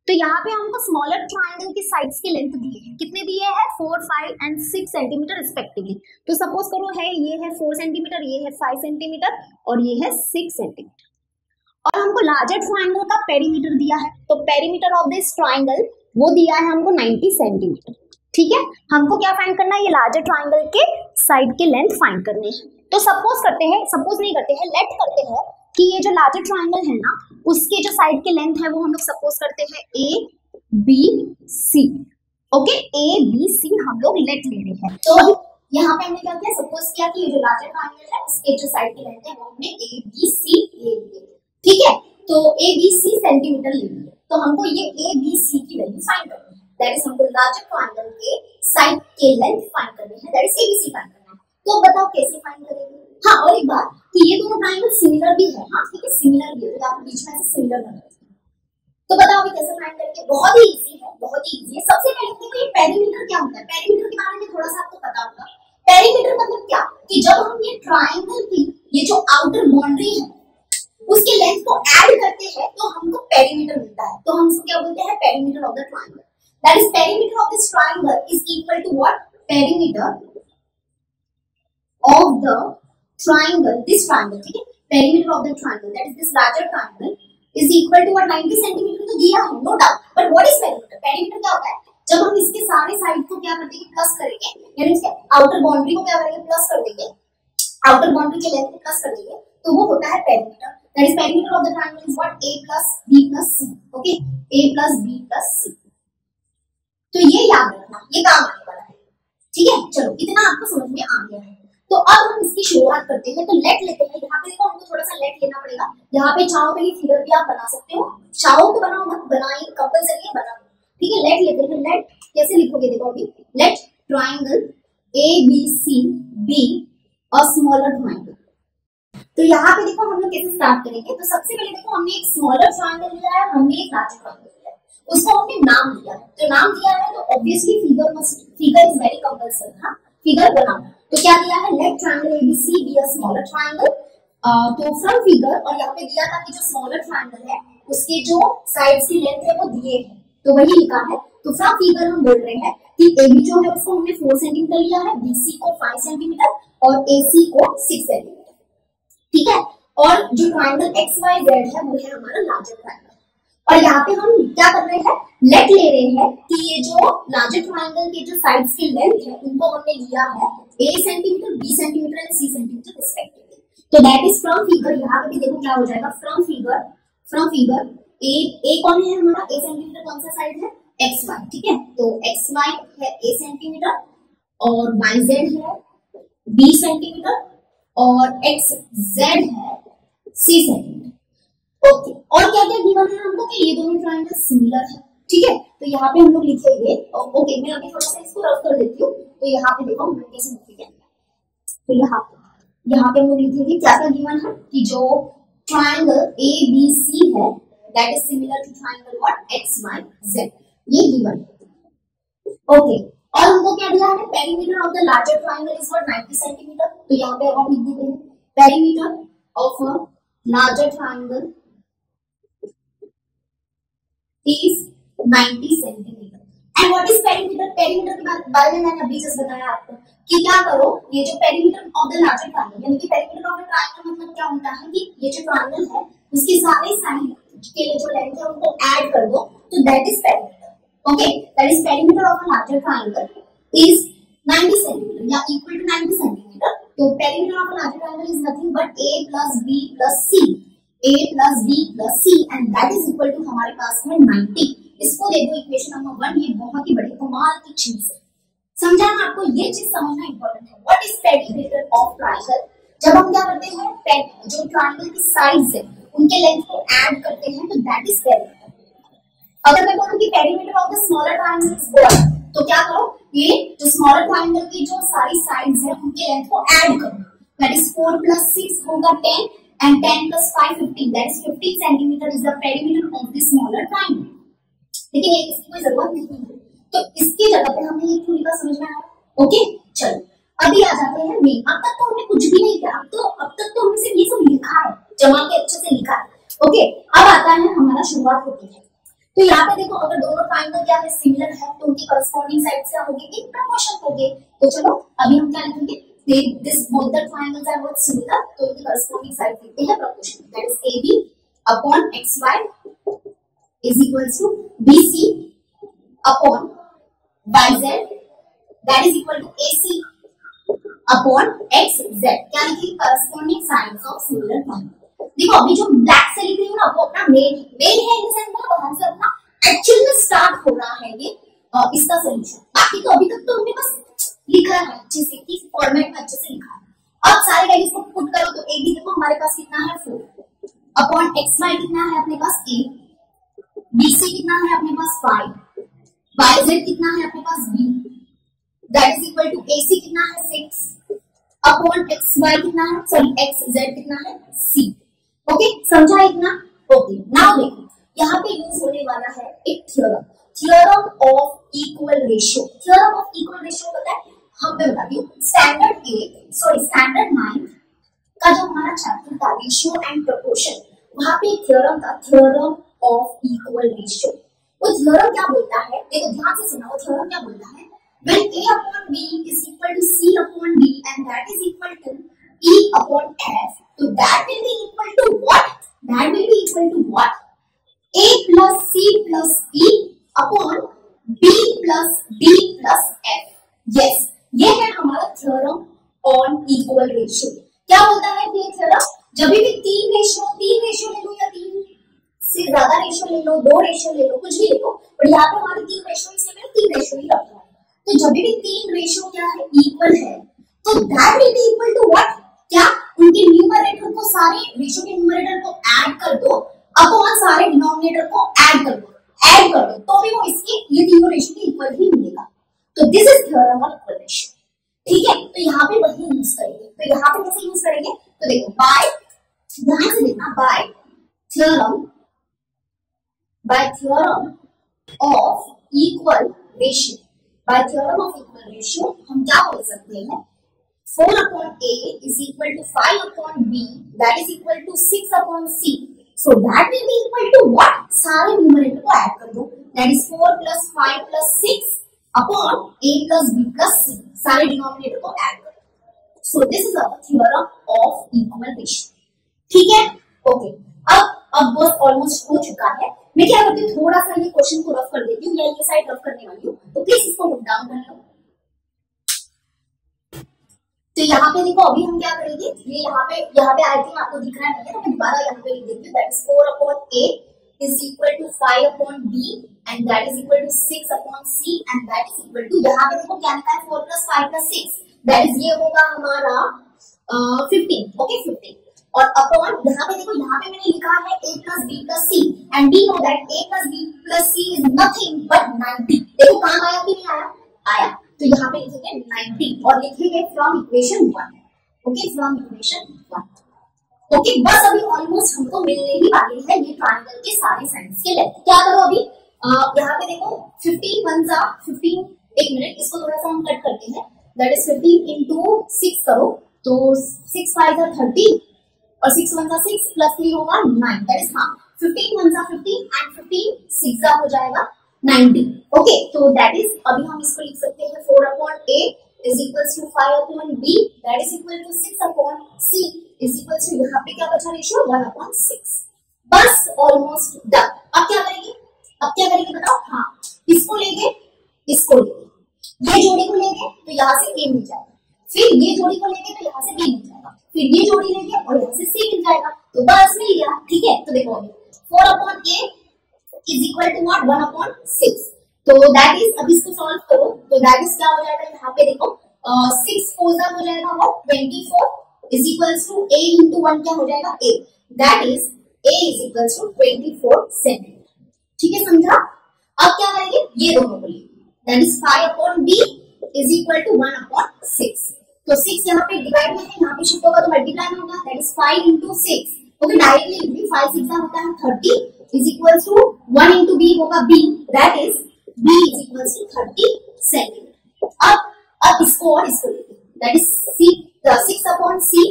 तो यहाँ पे हमको स्मॉलर ट्राइंगल की साइड्स की लेंथ दिए हैं, कितने दिए हैं 4, 5 एंड 6 सेंटीमीटर रिस्पेक्टिवली। तो सपोज करो है ये है 4 सेंटीमीटर, ये है 5 सेंटीमीटर और ये है 6 सेंटीमीटर, और हमको लार्जर ट्राइंगल का पेरीमीटर दिया है। तो पेरीमीटर ऑफ दिस ट्राइंगल वो दिया है हमको 90 सेंटीमीटर। ठीक है, हमको क्या फाइंड करना है, ये लार्जर ट्राइंगल के साइड के लेंथ फाइंड करने हैं। तो सपोज करते हैं, सपोज नहीं करते हैं, लेट करते हैं कि ये जो लार्जर ट्राइंगल है ना उसके जो साइड के लेंथ है वो हम लोग सपोज करते हैं ABC। ओके, ABC हम लोग लेट ले रहे हैं। तो यहाँ पे हमने क्या किया, सपोज किया कि ये जो लार्जर ट्राइंगल है उसके जो साइड के लेंथ है वो हमने ABC ले लिए। ठीक है, तो ABC सेंटीमीटर ले लिए, तो हमको ये ABC की वैल्यू फाइंड करनी है, दैट इज हमको लार्जर ट्राइंगल के साइड के लेंथ फाइंड करनी है, दैट इज ABC फाइंड करना है। तो बताओ कैसे फाइंड करेंगे। हाँ, और एक बात कि ये दोनों ट्राइंगल सिमिलर भी है, हाँ ठीक है सिमिलर भी है, तो आप बीच में से सिमिलर बना सकते हैं। तो बताओ अभी कैसे फाइंड करेंगे, बहुत ही इजी है, बहुत ही इजी है। सबसे पहले देखो ये पेरीमीटर क्या होता है, पेरीमीटर के बारे में थोड़ा सा आपको पता होगा। पेरीमीटर मतलब क्या, कि जब हम ये ट्राइंगल की ये जो आउटर बाउंड्री है उसके लेंथ को ऐड करते हैं तो हमको पेरीमीटर मिलता है। तो हम इसको क्या बोलते हैं, perimeter of the triangle, that is perimeter of this triangle is equal to what, perimeter of the triangle, this triangle, ठीक है, perimeter of the triangle, that is this larger triangle is equal to what 90 centimetre तो दिया है, no doubt, but what is perimeter? perimeter क्या होता है, जब हम इसके सारे साइड को क्या कर देंगे, प्लस करेंगे, यानी इसके आउटर बाउंड्री को क्या करेंगे, प्लस कर देंगे, आउटर बाउंड्री के लेंथ को प्लस कर देंगे, तो वो होता है perimeter, that is perimeter of the triangle is what, A plus B plus C, okay, A plus B plus C। तो ये याद रखना, ये काम आने वाला है। ठीक है, चलो इतना आपको समझ में आ गया है। तो अब हम इसकी शुरुआत करते हैं, तो लेट लेते हैं। यहाँ पे देखो हमको थोड़ा सा लेट लेना पड़ेगा, यहाँ पे चाहो तो ये फिगर भी आप बना सकते हो, चाहो तो बनाओ मत, बनाइए कंपलसरी है, बनाओ। ठीक है, लेट लेते हैं। लेट कैसे लिखोगे, देखो अभी लेट ट्राइंगल ABCB और स्मॉलर ट्राइंगल। तो यहाँ पे देखो हम लोग कैसे स्टार्ट करेंगे। तो सबसे पहले देखो हमने एक स्मॉलर ट्राइंगल लिया है, हमने एक लार्जर ट्राइंगल लिया है, उसको हमने नाम दिया है। तो नाम दिया है तो obviously figure is very compulsory, हाँ फिगर बनाओ। तो क्या दिया है, let triangle ABC be a smaller triangle. तो फ्रॉम फिगर, और यहाँ पे दिया था कि जो स्मॉलर ट्रायंगल है उसके जो साइड्स की लेंथ है वो दिए है, तो वही लिखा है। तो फ्रॉम फिगर हम बोल रहे हैं कि AB जो है उसको हमने 4 सेंटीमीटर लिया है, BC को 5 सेंटीमीटर और AC को 6 सेंटीमीटर। ठीक है, और जो ट्रायंगल XYZ है वो है हमारा लार्जर ट्रायंगल। और यहाँ पे हम क्या कर रहे हैं, लेट ले रहे हैं कि ये जो लार्जर ट्रायंगल के जो साइड्स की लेंथ है उनको हमने लिया है A centimetre, B centimetre and C centimetre respectively. तो दैट इज फ्रॉम फिगर, यहाँ पे भी देखो क्या हो जाएगा, फ्रॉम फिगर A कौन है हमारा, A सेंटीमीटर कौन सा साइड है, XY। ठीक है, तो XY है A सेंटीमीटर और YZ है B सेंटीमीटर और XZ है C सेंटीमीटर। ओके, और क्या क्या गिवन है हमको कि ये दोनों ट्रायंगल सिमिलर है। ठीक है, तो यहाँ पे हम लोग लिखेंगे, ओके मैं अभी थोड़ा सा इसको रफ कर देती हूँ। तो यहाँ पे देखो हम कैसे लिखेंगे, तो यहाँ पे हम लोग लिखेंगे क्या क्या गिवन है कि जो ट्रायंगल ABC है that is similar to triangle what XYZ, ये गिवन है। ओके, और हमको क्या दिया है, perimeter of the larger triangle is what 90 centimetre. तो यहाँ पे हम लिख देते हैं perimeter of a larger triangle is 90 centimetre. And what is perimeter, perimeter के बारे में मैंने अभी जस्ट बताया आपको कि क्या करो, ये जो perimeter of the larger triangle, यानी कि पेरीमीटर ऑफ द ट्रायंगल मतलब क्या होता है कि ये जो ट्रायंगल है उसके सारे साइड के लिए जो लेंथ है उनको ऐड कर दो, तो that is perimeter. Okay, that is perimeter of a larger triangle is 90 centimetre या इक्वल टू 90 सेंटीमीटर। तो perimeter of a larger triangle is nothing but A plus B plus C, A plus B plus C and that is equal to हमारे पास है 90। इसको देखो equation number 1, ये बहुत ही बड़ी कमाल की चीज है, समझाना आपको ये चीज समझना इंपॉर्टेंट है। What is perimeter of triangle? जब हम क्या करते हैं, जो ट्रायंगल की साइड्स है उनके लेंथ को ऐड करते हैं तो दैट इज पेरीमीटर। अगर मैं बोलूं कि perimeter of the smaller triangle is what, तो क्या करो, ये जो स्मॉलर ट्रायंगल की जो सारी साइड्स है उनके लेंथ को ऐड करो। दैट इज 4 + 6 होगा 10 and 10 + 5 15, that is 15 centimeter is the perimeter of the smaller triangle। लेकिन ये इसकी कोई जरूरत नहीं है, तो इसकी जगह पे हमने ये क्यों लिखा समझ में आया? ओके चलो अभी आ जाते हैं मेन। अब तक तो हमने कुछ भी नहीं किया, अब तक तो हमने सिर्फ ये सब लिखा है, जमा के अच्छे से लिखा है। ओके अब आता है हमारा शुरुआत होती है। तो यहाँ पे देखो अगर दोनों ट्राइंगल क्या है, सिमिलर है, तो उनकी करस्पॉन्डिंग साइड क्या होगी, एक प्रपोर्शन होगी। तो चलो अभी हम क्या लिखेंगे, this both the triangles are what similar, तो इनकी corresponding side लिखते हैं proportion, that is AB upon XY is equals to BC upon YZ, that is equal to AC upon XZ। क्या लिखिए, corresponding sides of similar triangle। देखो अभी जो black से लिख रही हूँ ना वो अपना मेन है, इन सेंस में वहां से अपना एक्चुअल में स्टार्ट हो रहा है ये इसका सोल्यूशन। बाकी तो अभी तक तो हमने बस लिखा है अच्छे से, कि फॉर्मेट में अच्छे से लिखा है। अब सारे वैल्यूज को पुट करो तो AB देखो हमारे पास कितना है 4 अपॉन XY कितना है अपने पास 8, BC कितना है अपने पास 5, YZ कितना है अपने पास B, that is equal to AC कितना है 6 अपॉन XY कितना है, सॉरी XZ कितना है C। ओके समझा इतना? ओके नाउ देखो यहाँ पे यूज होने वाला है एक theorem, theorem of equal ratio. Theorem of equal ratio पता है, हम पे बताती हूँ स्टैंडर्ड 9 का जो हमारा चैप्टर था रेशियो एंड प्रोपोर्शन, वहां पे एक थ्योरम था, थ्योरम ऑफ इक्वल रेशियो। वो थ्योरम क्या बोलता है, देखो ध्यान से सुना, वो थ्योरम क्या बोलता है, when A upon B is equal to C upon D and that is equal to E upon F, so that will be equal to what? That will be equal to what? A plus C plus E upon B plus D plus F। yes, ये है हमारा theorem on equal ratio. क्या बोलता है ये theorem, जब भी तीन रेशियो ले लो या 3 से ज्यादा रेशियो ले लो, 2 रेशियो ले लो, कुछ भी ले लो, और यहाँ पे हमारे 3 रेशियो इसलिए मैंने 3 रेशियो ही रखा है। तो जब भी 3 रेशियो क्या है इक्वल है, तो that will be equal to what, क्या उनके न्यूमरेटर को, सारे रेशियो के न्यूमरेटर को ऐड कर दो अपॉन सारे डिनोमिनेटर को ऐड कर दो तो भी वो इसके ये तीनों रेशियो के इक्वल ही मिलेगा। तो this is theorem of equal ratio. ठीक है, तो यहाँ पे वही यूज करेंगे। तो यहाँ पे कैसे यूज करेंगे, तो देखो बाय, ध्यान से देखना, bye theorem of equal ratio, bye theorem of equal ratio हम क्या बोल सकते हैं, 4 upon A is equal to 5 upon B, that is equal to 6 upon C, so that will be equal to what, सारे numerator को add कर दो, that is 4 plus 5 plus 6 upon A plus B plus C, सारे denominator को add कर दो। so this is our theorem of equal ratio। ठीक है, ओके अब बस ऑलमोस्ट हो चुका है। मैं क्या करती हूँ, थोड़ा सा ये क्वेश्चन को रफ कर देती हूँ, या ये साइड रफ करने वाली हूँ, तो प्लीज इसको नोट डाउन कर लो। तो यहाँ पे देखो अभी हम क्या करेंगे, ये यहाँ पे आई थिंक आपको दिख रहा नहीं है, तो मैं दोबारा यहाँ पे लिख देती हूँ, that is 4 upon A is equal to 5 upon B and that is equal to 6 upon C and that is equal to, यहाँ पे देखो क्या लिखा है 4 plus 5 plus 6, दैट इज ये होगा हमारा 15, ओके 15, और अपॉन यहाँ पे देखो, यहाँ पे मैंने लिखा है A plus B plus C and we know that A plus B plus C is nothing but 90। देखो काम आया कि नहीं आया, तो यहाँ पे लिखेंगे 90 और लिखेंगे from equation 1, okay from equation 1। Okay बस अभी ऑलमोस्ट हमको मिलने ही वाली है ये ट्रायंगल के सारे साइड्स के लेंथ। क्या करो अभी, यहाँ पे देखो 15 1 जा 15, एक मिनट इसको थोड़ा सा हम कट करते हैं, दैट इज 15 into 6 करो, तो 6 5 जा 30 और 6 1 जा 6 प्लस 3 होगा 9, दैट इज 15 1 जा 15 एंड 15 6 जा हो जाएगा 90। ओके तो दैट इज, अभी हम इसको लिख सकते हैं 4 upon A is equals to 5 upon B that is equal to 6 upon C is equals to, यहाँ पे क्या बचा रेशियो 1 upon 6। बस ऑलमोस्ट डन। अब क्या करेंगे बताओ, हाँ इसको लेंगे, ये जोड़ी को लेंगे तो यहाँ से A मिल जाएगा, फिर ये जोड़ी को लेंगे तो यहाँ से B मिल जाएगा, फिर ये जोड़ी लेंगे और यहाँ से C मिल जाएगा, तो बस मिल गया। ठीक है, तो देखो 4 upon A is equal to what, 1 upon 6, तो दैट इज, अब इसको सॉल्व करो तो दैट इज क्या हो जाएगा, यहाँ पे देखो 6 4 हो जाएगा वो 24 is equals to a into 1 क्या हो जाएगा a, that is a is equals to 24 centimetre. ठीक है, समझा? अब क्या करेंगे, ये दोनों को लेंगे, that is 5 upon b is equal to 1 upon 6। तो 6 यहाँ पे डिवाइड में है, यहाँ पे शिफ्ट होगा तो मल्टीप्लाई में होगा, that is 5 into 6। Okay, directly लिख दी, 5 6 होता है 30 is equal to 1 into b होगा b, that is b is equal to 30 centimetre. अब इसको और इसको लेंगे, that is 6 upon c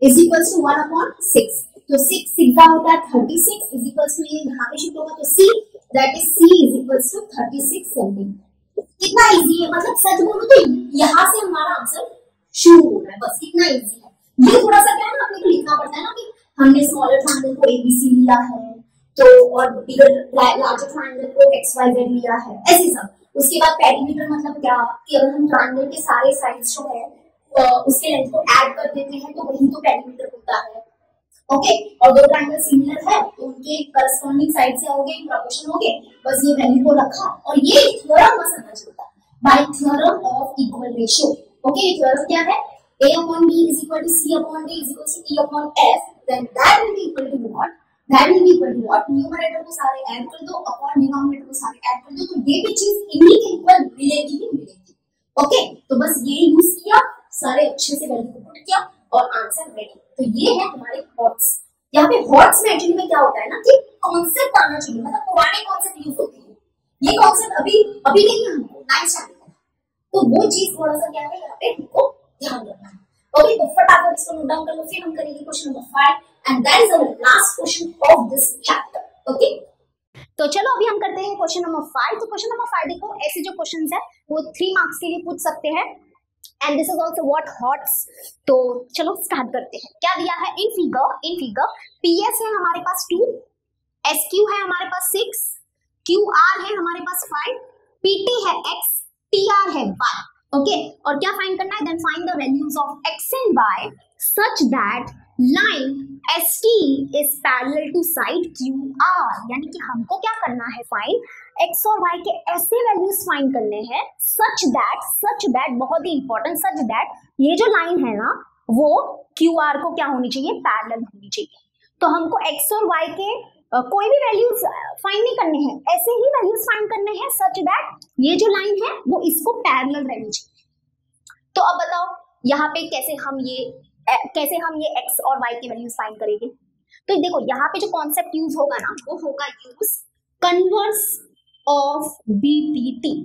is equal to 1 upon 6। तो 6 6 होता है 36 इज इक्वल टू, ये यहाँ पे शिफ्ट होगा तो c, that is c is equal to 36 centimetre. कितना इजी है, मतलब सच बोलूं तो यहाँ से हमारा आंसर शुरू हो रहा है, बस इतना इजी है। ये थोड़ा सा क्या है ना, अपने को लिखना पड़ता है ना कि हमने स्मॉलर ट्रायंगल को ABC लिया है तो, और बिगर लार्जर ट्रायंगल को XYZ लिया है, ऐसे सब। उसके बाद पेरीमीटर मतलब क्या, कि अगर हम ट्रायंगल के सारे साइड्स जो है उसके लेंथ को ऐड कर देते हैं तो वही तो पेरीमीटर होता है। ओके, और दो ट्रायंगल सिमिलर है तो उनके करस्पॉन्डिंग साइड से हो गए, प्रोपोर्शन हो गए, बस ये वैल्यू को रखा और ये थ्योरम बस पता चलता है bye theorem of equal ratio. Okay, ये थ्योरम क्या है, a upon b is equal to c upon d is equal to e upon f, then that will be equal to what, that will be equal to what, numerator को सारे add कर दो upon denominator को सारे add कर दो, तो ये भी चीज इन्हीं के इक्वल मिलेगी ही मिलेगी। ओके, तो बस ये यूज किया, सारे अच्छे से वैल्यू को पुट किया और आंसर रेडी। तो ये है हमारे हॉट्स। यहाँ पे हॉट्स में एक्चुअली में क्या होता है ना कि कॉन्सेप्ट आना चाहिए, मतलब पुराने कॉन्सेप्ट यूज होते हैं, ये कॉन्सेप्ट अभी नहीं है हमको 9th स्टैंडर्ड में, तो वो चीज थोड़ा सा क्या है यहाँ पे हमको ध्यान रखना है। ओके, तो फटाफट इसको नोट डाउन कर लो, फिर हम करेंगे question number 5 and that is our last question of this chapter. Okay, तो चलो अभी हम करते हैं क्वेश्चन नंबर 5। तो क्वेश्चन नंबर 5 देखो, ऐसे जो क्वेश्चंस है वो 3 मार्क्स के लिए पूछ सकते हैं and this is also what hots. तो चलो स्टार्ट करते हैं। क्या दिया है इन फिगर PS है हमारे पास 2, SQ है हमारे पास 6, QR है हमारे पास 5, PT है X, TR है Y। ओके, और क्या फाइंड करना है, then find the values of X and Y such that line ST is parallel to side QR। यानी कि हमको क्या करना है, फाइंड X और Y के ऐसे वैल्यूज फाइंड करने हैं सच दैट बहुत ही इंपॉर्टेंट, सच दैट ये जो लाइन है ना वो QR को क्या होनी चाहिए, पैरेलल होनी चाहिए। तो हमको X और Y के कोई भी वैल्यूज फाइंड नहीं करने हैं, ऐसे ही वैल्यूज फाइंड करने हैं सच दैट ये जो लाइन है वो इसको पैरेलल रहनी चाहिए। तो अब बताओ यहाँ पे कैसे हम ये X और Y के वैल्यूज फाइंड करेंगे। तो देखो यहाँ पे जो कॉन्सेप्ट यूज होगा ना वो होगा use converse of BPT।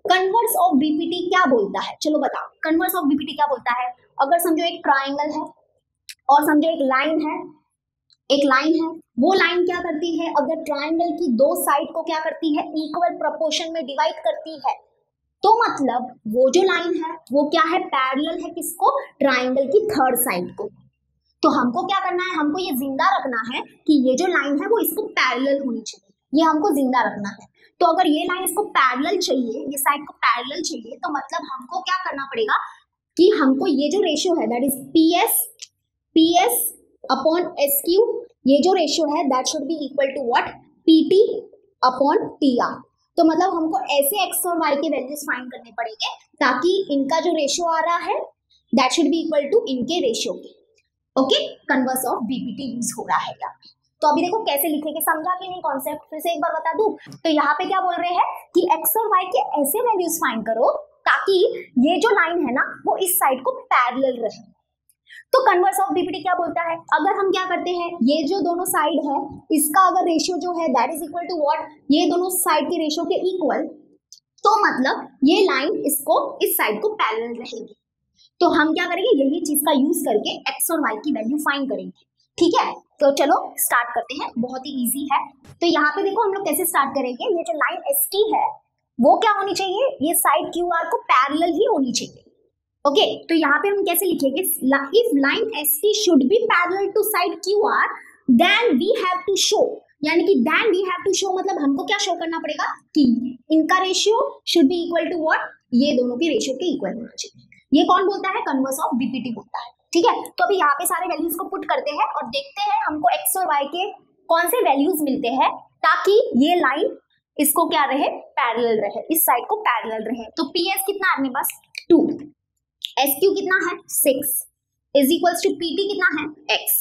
Converse of BPT क्या बोलता है, चलो बताओ कन्वर्स ऑफ BPT क्या बोलता है। अगर समझो एक ट्राइंगल है और समझो एक लाइन है, वो लाइन क्या करती है, अगर ट्राइंगल की दो साइड को क्या करती है, इक्वल प्रोपोर्शन में डिवाइड करती है, तो मतलब वो जो लाइन है वो क्या है, पैरेलल है किसको, ट्राइंगल की थर्ड साइड को। तो हमको क्या करना है, हमको ये जिंदा रखना है कि ये जो लाइन है वो इसको पैरेलल होनी चाहिए, ये हमको जिंदा रखना है। तो अगर ये लाइन इसको पैरेलल चाहिए, ये साइड को पैरेलल चाहिए, तो मतलब हमको क्या करना पड़ेगा कि हमको ये जो रेशियो है that is PS upon SQ, ये जो रेशियो है that should be equal to what, PT upon TR। तो मतलब हमको ऐसे X और Y के वैल्यूज फाइंड करने पड़ेंगे ताकि इनका जो रेशियो आ रहा है that should be equal to इनके रेशियो के। Okay, converse of BPT use हो रहा है यहाँ पे। तो अभी देखो कैसे लिखेंगे, समझा कि नहीं कॉन्सेप्ट, फिर से एक बार बता दूं। तो यहाँ पे क्या बोल रहे हैं कि X और Y के ऐसे वैल्यूज फाइंड करो ताकि ये जो लाइन है ना वो इस साइड को पैरेलल रहे। तो कन्वर्स ऑफ BPT क्या बोलता है, अगर हम क्या करते हैं, ये जो दोनों साइड है इसका अगर रेशियो जो है that is equal to what, ये दोनों साइड के रेशियो के इक्वल, तो मतलब ये लाइन इसको इस साइड को पैरेलल रहेगी। तो हम क्या करेंगे, यही चीज का यूज करके X और Y की वैल्यू फाइंड करेंगे। ठीक है, तो चलो स्टार्ट करते हैं, बहुत ही इजी है। तो यहाँ पे देखो हम लोग कैसे स्टार्ट करेंगे, ये जो लाइन ST है वो क्या होनी चाहिए, ये साइड QR को पैरेलल ही होनी चाहिए। ओके, तो यहाँ पे हम कैसे लिखेंगे, if line ST should be parallel to side QR then we have to show, यानी कि then we have to show मतलब हमको क्या शो करना पड़ेगा कि इनका ratio should be equal to what, ये दोनों के रेशियो के इक्वल होना चाहिए। ये कौन बोलता है, कन्वर्स ऑफ BPT बोलता है। ठीक है, तो अभी यहाँ पे सारे वैल्यूज को पुट करते हैं और देखते हैं हमको X और Y के कौन से वैल्यूज मिलते हैं ताकि ये लाइन इसको क्या रहे, पैरेलल रहे, इस साइड को पैरेलल रहे। तो PS कितना है अपने पास 2, SQ कितना है 6 इज इक्वल्स टू PT कितना है x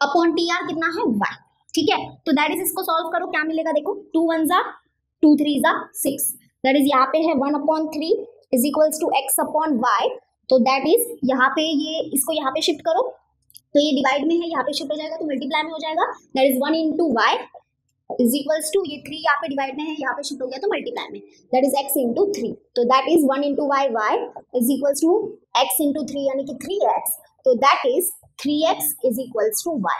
अपॉन TR कितना है y। ठीक है, तो दैट इज, इसको सॉल्व करो, क्या मिलेगा देखो, 2 1 जा 2 3 जा 6, दैट इज यहाँ पे है 1 upon 3 is equals to x upon y। तो दैट इज यहाँ पे ये, इसको यहाँ पे शिफ्ट करो, तो ये डिवाइड में है, यहाँ पे शिफ्ट हो जाएगा तो मल्टीप्लाई में हो जाएगा, that is 1 into y is equals to, ये 3 यहाँ पे डिवाइड में है, यहाँ पे शिफ्ट हो गया तो मल्टीप्लाई में, दैट इज x इंटू 3। तो that is 1 into y, y is equals to x into 3 यानी कि 3x, तो that is 3x is equals to y।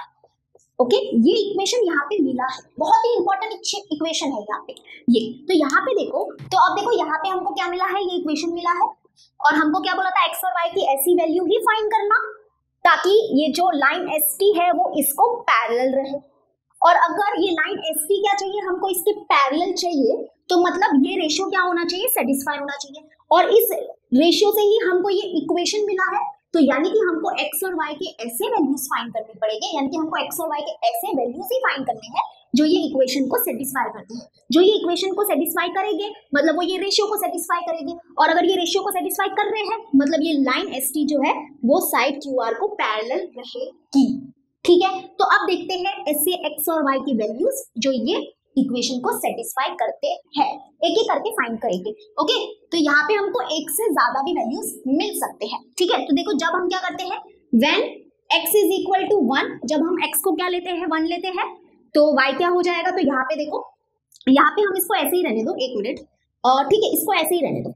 Okay, ये इक्वेशन यहाँ पे मिला है, बहुत ही इंपॉर्टेंट इक्वेशन है यहाँ पे ये। तो यहाँ पे देखो, तो अब देखो यहाँ पे हमको क्या मिला है, ये इक्वेशन मिला है, और हमको क्या बोला था, x और y की ऐसी वैल्यू ही फाइंड करना ताकि ये जो लाइन ST है वो इसको पैरेलल रहे। और अगर ये लाइन ST क्या चाहिए, हमको इसके पैरेलल चाहिए, तो मतलब ये रेशियो क्या होना चाहिए, सेटिस्फाई होना चाहिए, और इस रेशियो से ही हमको ये इक्वेशन मिला है। तो यानी कि हमको x और y के ऐसे वैल्यूज फाइंड करने पड़ेंगे, यानी कि हमको x और y के ऐसे वैल्यूज ही फाइंड करने हैं जो ये इक्वेशन को सेटिस्फाई करते हैं। जो ये इक्वेशन को सेटिस्फाई करेंगे मतलब वो ये रेशियो को सेटिस्फाई करेंगे, और अगर ये रेशियो को सेटिस्फाई कर रहे हैं मतलब ये लाइन ST जो है वो साइड QR को पैरेलल रहेगी। ठीक है, तो अब देखते हैं ऐसे x और y की वैल्यूज जो ये इक्वेशन को सेटिस्फाई करते हैं, एक एक करके फाइंड करेंगे। ओके, तो यहाँ पे हमको एक से ज्यादा भी वैल्यूज मिल सकते हैं। ठीक है, तो देखो जब हम क्या करते हैं, when x is equal to 1, जब हम x को क्या लेते हैं 1 लेते हैं, तो y क्या हो जाएगा, तो यहाँ पे देखो, यहाँ पे हम इसको ऐसे ही रहने दो, एक मिनट, और ठीक है इसको ऐसे ही रहने दो।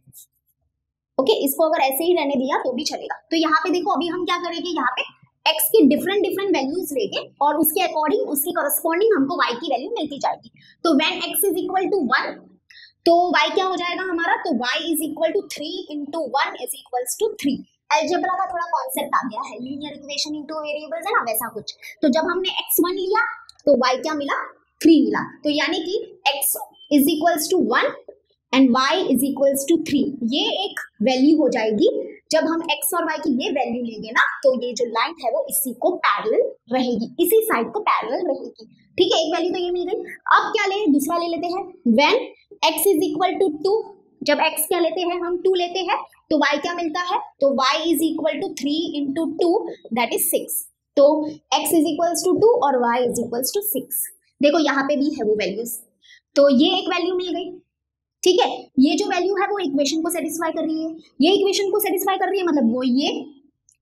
ओके, इसको अगर ऐसे ही रहने दिया तो भी चलेगा। तो यहाँ पे देखो अभी हम क्या करेंगे, यहाँ पे x की डिफरेंट वैल्यूज लेंगे और उसके अकॉर्डिंग उसकी करस्पॉन्डिंग हमको y की वैल्यू मिलती जाएगी। तो when x is equal to 1 तो y क्या हो जाएगा हमारा, तो y is equal to 3 into 1 is equals to 3। Algebra का थोड़ा कॉन्सेप्ट आ गया है, लीनियर इक्वेशन इनटू वेरिएबल्स है ना, वैसा कुछ। तो जब हमने x1 लिया तो y क्या मिला, 3 मिला, तो यानी कि x is equals to 1 and y is equals to 3, ये एक वैल्यू हो जाएगी। जब हम x और y की ये वैल्यू लेंगे ना तो ये जो लाइन है वो इसी को पैरेलल रहेगी, इसी साइड को पैरेलल रहेगी। ठीक है, एक वैल्यू तो ये मिल गई। अब क्या लें, दूसरा ले लेते हैं, when x is equal to 2, जब x क्या लेते हैं हम 2 लेते हैं तो y क्या मिलता है, तो y is equal to 3 into 2 that is 6। तो x इज इक्वल्स टू 2 और y इज इक्वल्स टू 6। देखो यहाँ पे भी है वो वैल्यूज, तो ये एक वैल्यू मिल गई। ठीक है, ये जो वैल्यू है वो इक्वेशन को सेटिस्फाई कर रही है, ये इक्वेशन को सेटिस्फाई कर रही है मतलब वो ये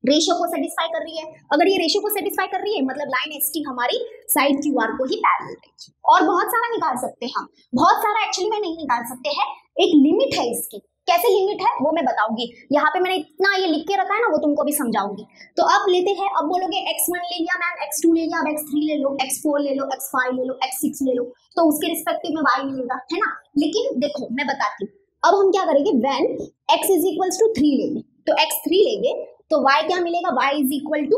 रेशियो को सेटिस्फाई कर रही है। अगर ये रेशियो को सेटिस्फाई कर रही है मतलब लाइन ST हमारी साइड QR को ही पैरेलल रहेगी। और बहुत सारा निकाल सकते हैं हम, बहुत सारा एक्चुअली में नहीं निकाल सकते हैं, एक लिमिट है इसकी। कैसे लिमिट है वो मैं बताऊंगी, यहाँ पे मैंने इतना ये लिख के रखा है ना वो तुमको भी समझाऊंगी। तो अब लेते हैं, अब बोलोगे x1 ले लिया मैम, x2 ले लिया, अब x3 ले लो, x4 ले लो, x5 ले लो, x6 ले लो, तो उसके रिस्पेक्टिव में y मिलेगा, है ना। लेकिन देखो मैं बताती हूँ, अब हम क्या करेंगे, when x is equals to 3 लेंगे, तो x3 लेंगे तो y क्या मिलेगा, y is equal to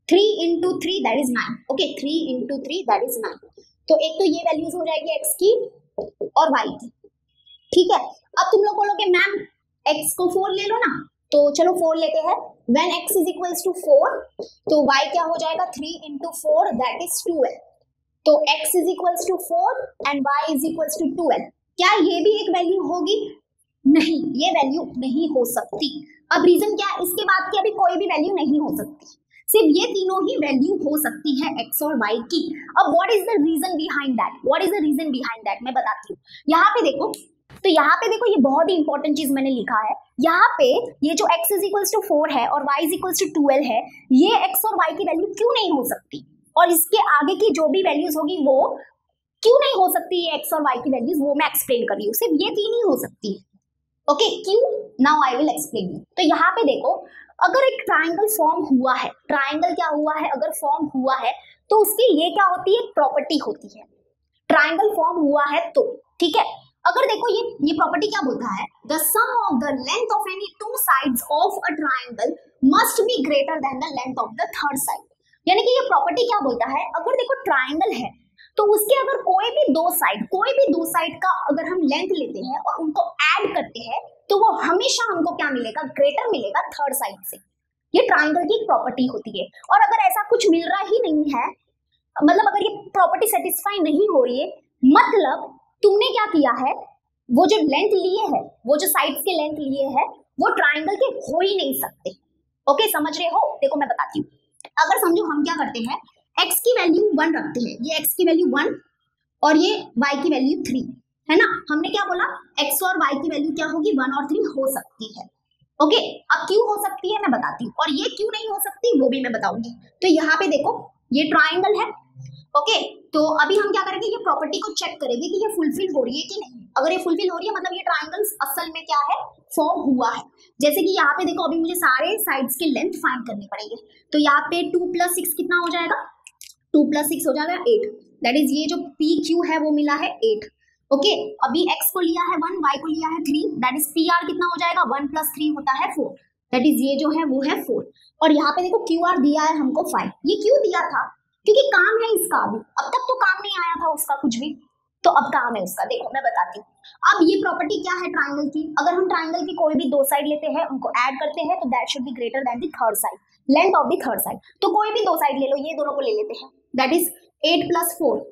3 into 3 that is 9। Okay, 3 into 3 that is 9। तो एक तो ये वैल्यूज हो जाएगी x की और y की। ठीक है, अब तुम लोग बोलोगे मैम x को 4 ले लो ना, तो चलो 4 लेते हैं। When x is equals to 4 तो y क्या हो जाएगा, 3 इंटू 4 दैट इज 12। तो x is equals to 4 and y is equals to 12। क्या ये भी एक वैल्यू होगी, नहीं, ये वैल्यू नहीं हो सकती। अब रीजन क्या है, इसके बाद की अभी कोई भी वैल्यू नहीं हो सकती, सिर्फ ये तीनों ही वैल्यू हो सकती है x और y की। अब what is the reason behind that, what is the reason behind that मैं बताती हूँ। यहाँ पे देखो, तो यहाँ पे देखो ये बहुत ही इंपॉर्टेंट चीज मैंने लिखा है, यहाँ पे ये जो x इज इक्वल्स टू 4 है और y इज इक्वल्स टू 12 है, ये x और y की वैल्यू क्यों नहीं हो सकती, और इसके आगे की जो भी वैल्यूज होगी वो क्यों नहीं हो सकती, ये x और y की वैल्यूज वो मैं एक्सप्लेन कर रही हूँ, सिर्फ ये तीन ही हो सकती है। ओके, क्यों, now I will explain you. तो यहाँ पे देखो, अगर एक ट्राइंगल फॉर्म हुआ है, ट्राइंगल क्या हुआ है, अगर फॉर्म हुआ है तो उसकी ये क्या होती है, प्रॉपर्टी होती है। ट्राइंगल फॉर्म हुआ है तो ठीक है, अगर देखो ये प्रॉपर्टी क्या बोलता है, the sum of the length of any two sides of a triangle must be greater than the length of the third side. यानी कि ये प्रॉपर्टी क्या बोलता है, अगर देखो ट्राइंगल है तो उसके अगर कोई भी दो साइड का अगर हम लेंथ लेते हैं और उनको ऐड करते हैं तो वो हमेशा हमको क्या मिलेगा, ग्रेटर मिलेगा थर्ड साइड से। ये ट्राइंगल की प्रॉपर्टी होती है। और अगर ऐसा कुछ मिल रहा ही नहीं है, मतलब अगर ये प्रॉपर्टी सेटिस्फाई नहीं हो रही है, मतलब तुमने क्या किया है, वो जो लेंथ लिए है, वो जो साइड्स के लेंथ लिए है, वो ट्राइंगल के हो ही नहीं सकते। ओके, समझ रहे हो? देखो मैं बताती हूँ। अगर समझो हम क्या करते हैं, x की वैल्यू 1 रखते हैं, ये x की वैल्यू 1 और ये y की वैल्यू 3 है ना। हमने क्या बोला, x और y की वैल्यू क्या होगी, 1 और 3 हो सकती है। ओके, अब क्यों हो सकती है मैं बताती हूँ, और ये क्यों नहीं हो सकती वो भी मैं बताऊंगी। तो यहाँ पे देखो ये ट्राइंगल है। ओके, तो अभी हम क्या करेंगे, ये प्रॉपर्टी को चेक करेंगे कि ये फुलफिल हो रही है कि नहीं। अगर ये फुलफिल हो रही है मतलब ये ट्राइंगल असल में क्या है, फॉर्म हुआ है। जैसे कि यहाँ पे देखो, अभी मुझे सारे साइड्स के लेंथ फाइंड करने पड़ेंगे। तो यहाँ पे 2 + 6 कितना हो जाएगा, 2 + 6 हो जाएगा 8। दैट इज ये जो पी क्यू है वो मिला है 8। ओके, अभी x को लिया है 1, y को लिया है 3, दैट इज पी आर कितना हो जाएगा, 1 + 3 होता है 4। दैट इज ये जो है वो है 4। और यहाँ पे देखो क्यू आर दिया है हमको 5। ये क्यों दिया था, क्योंकि काम है इसका। अभी अब तक तो काम नहीं आया था उसका कुछ भी, तो अब काम है उसका। देखो मैं बताती हूँ। अब ये प्रॉपर्टी क्या है ट्राइंगल की, अगर हम ट्राइंगल की कोई भी दो साइड लेते हैं, उनको ऐड करते हैं, तो that should B greater than the third side, length of the third side. तो कोई भी दो साइड ले लो, ये दोनों को ले लेते हैं, दैट इज 8 + 4।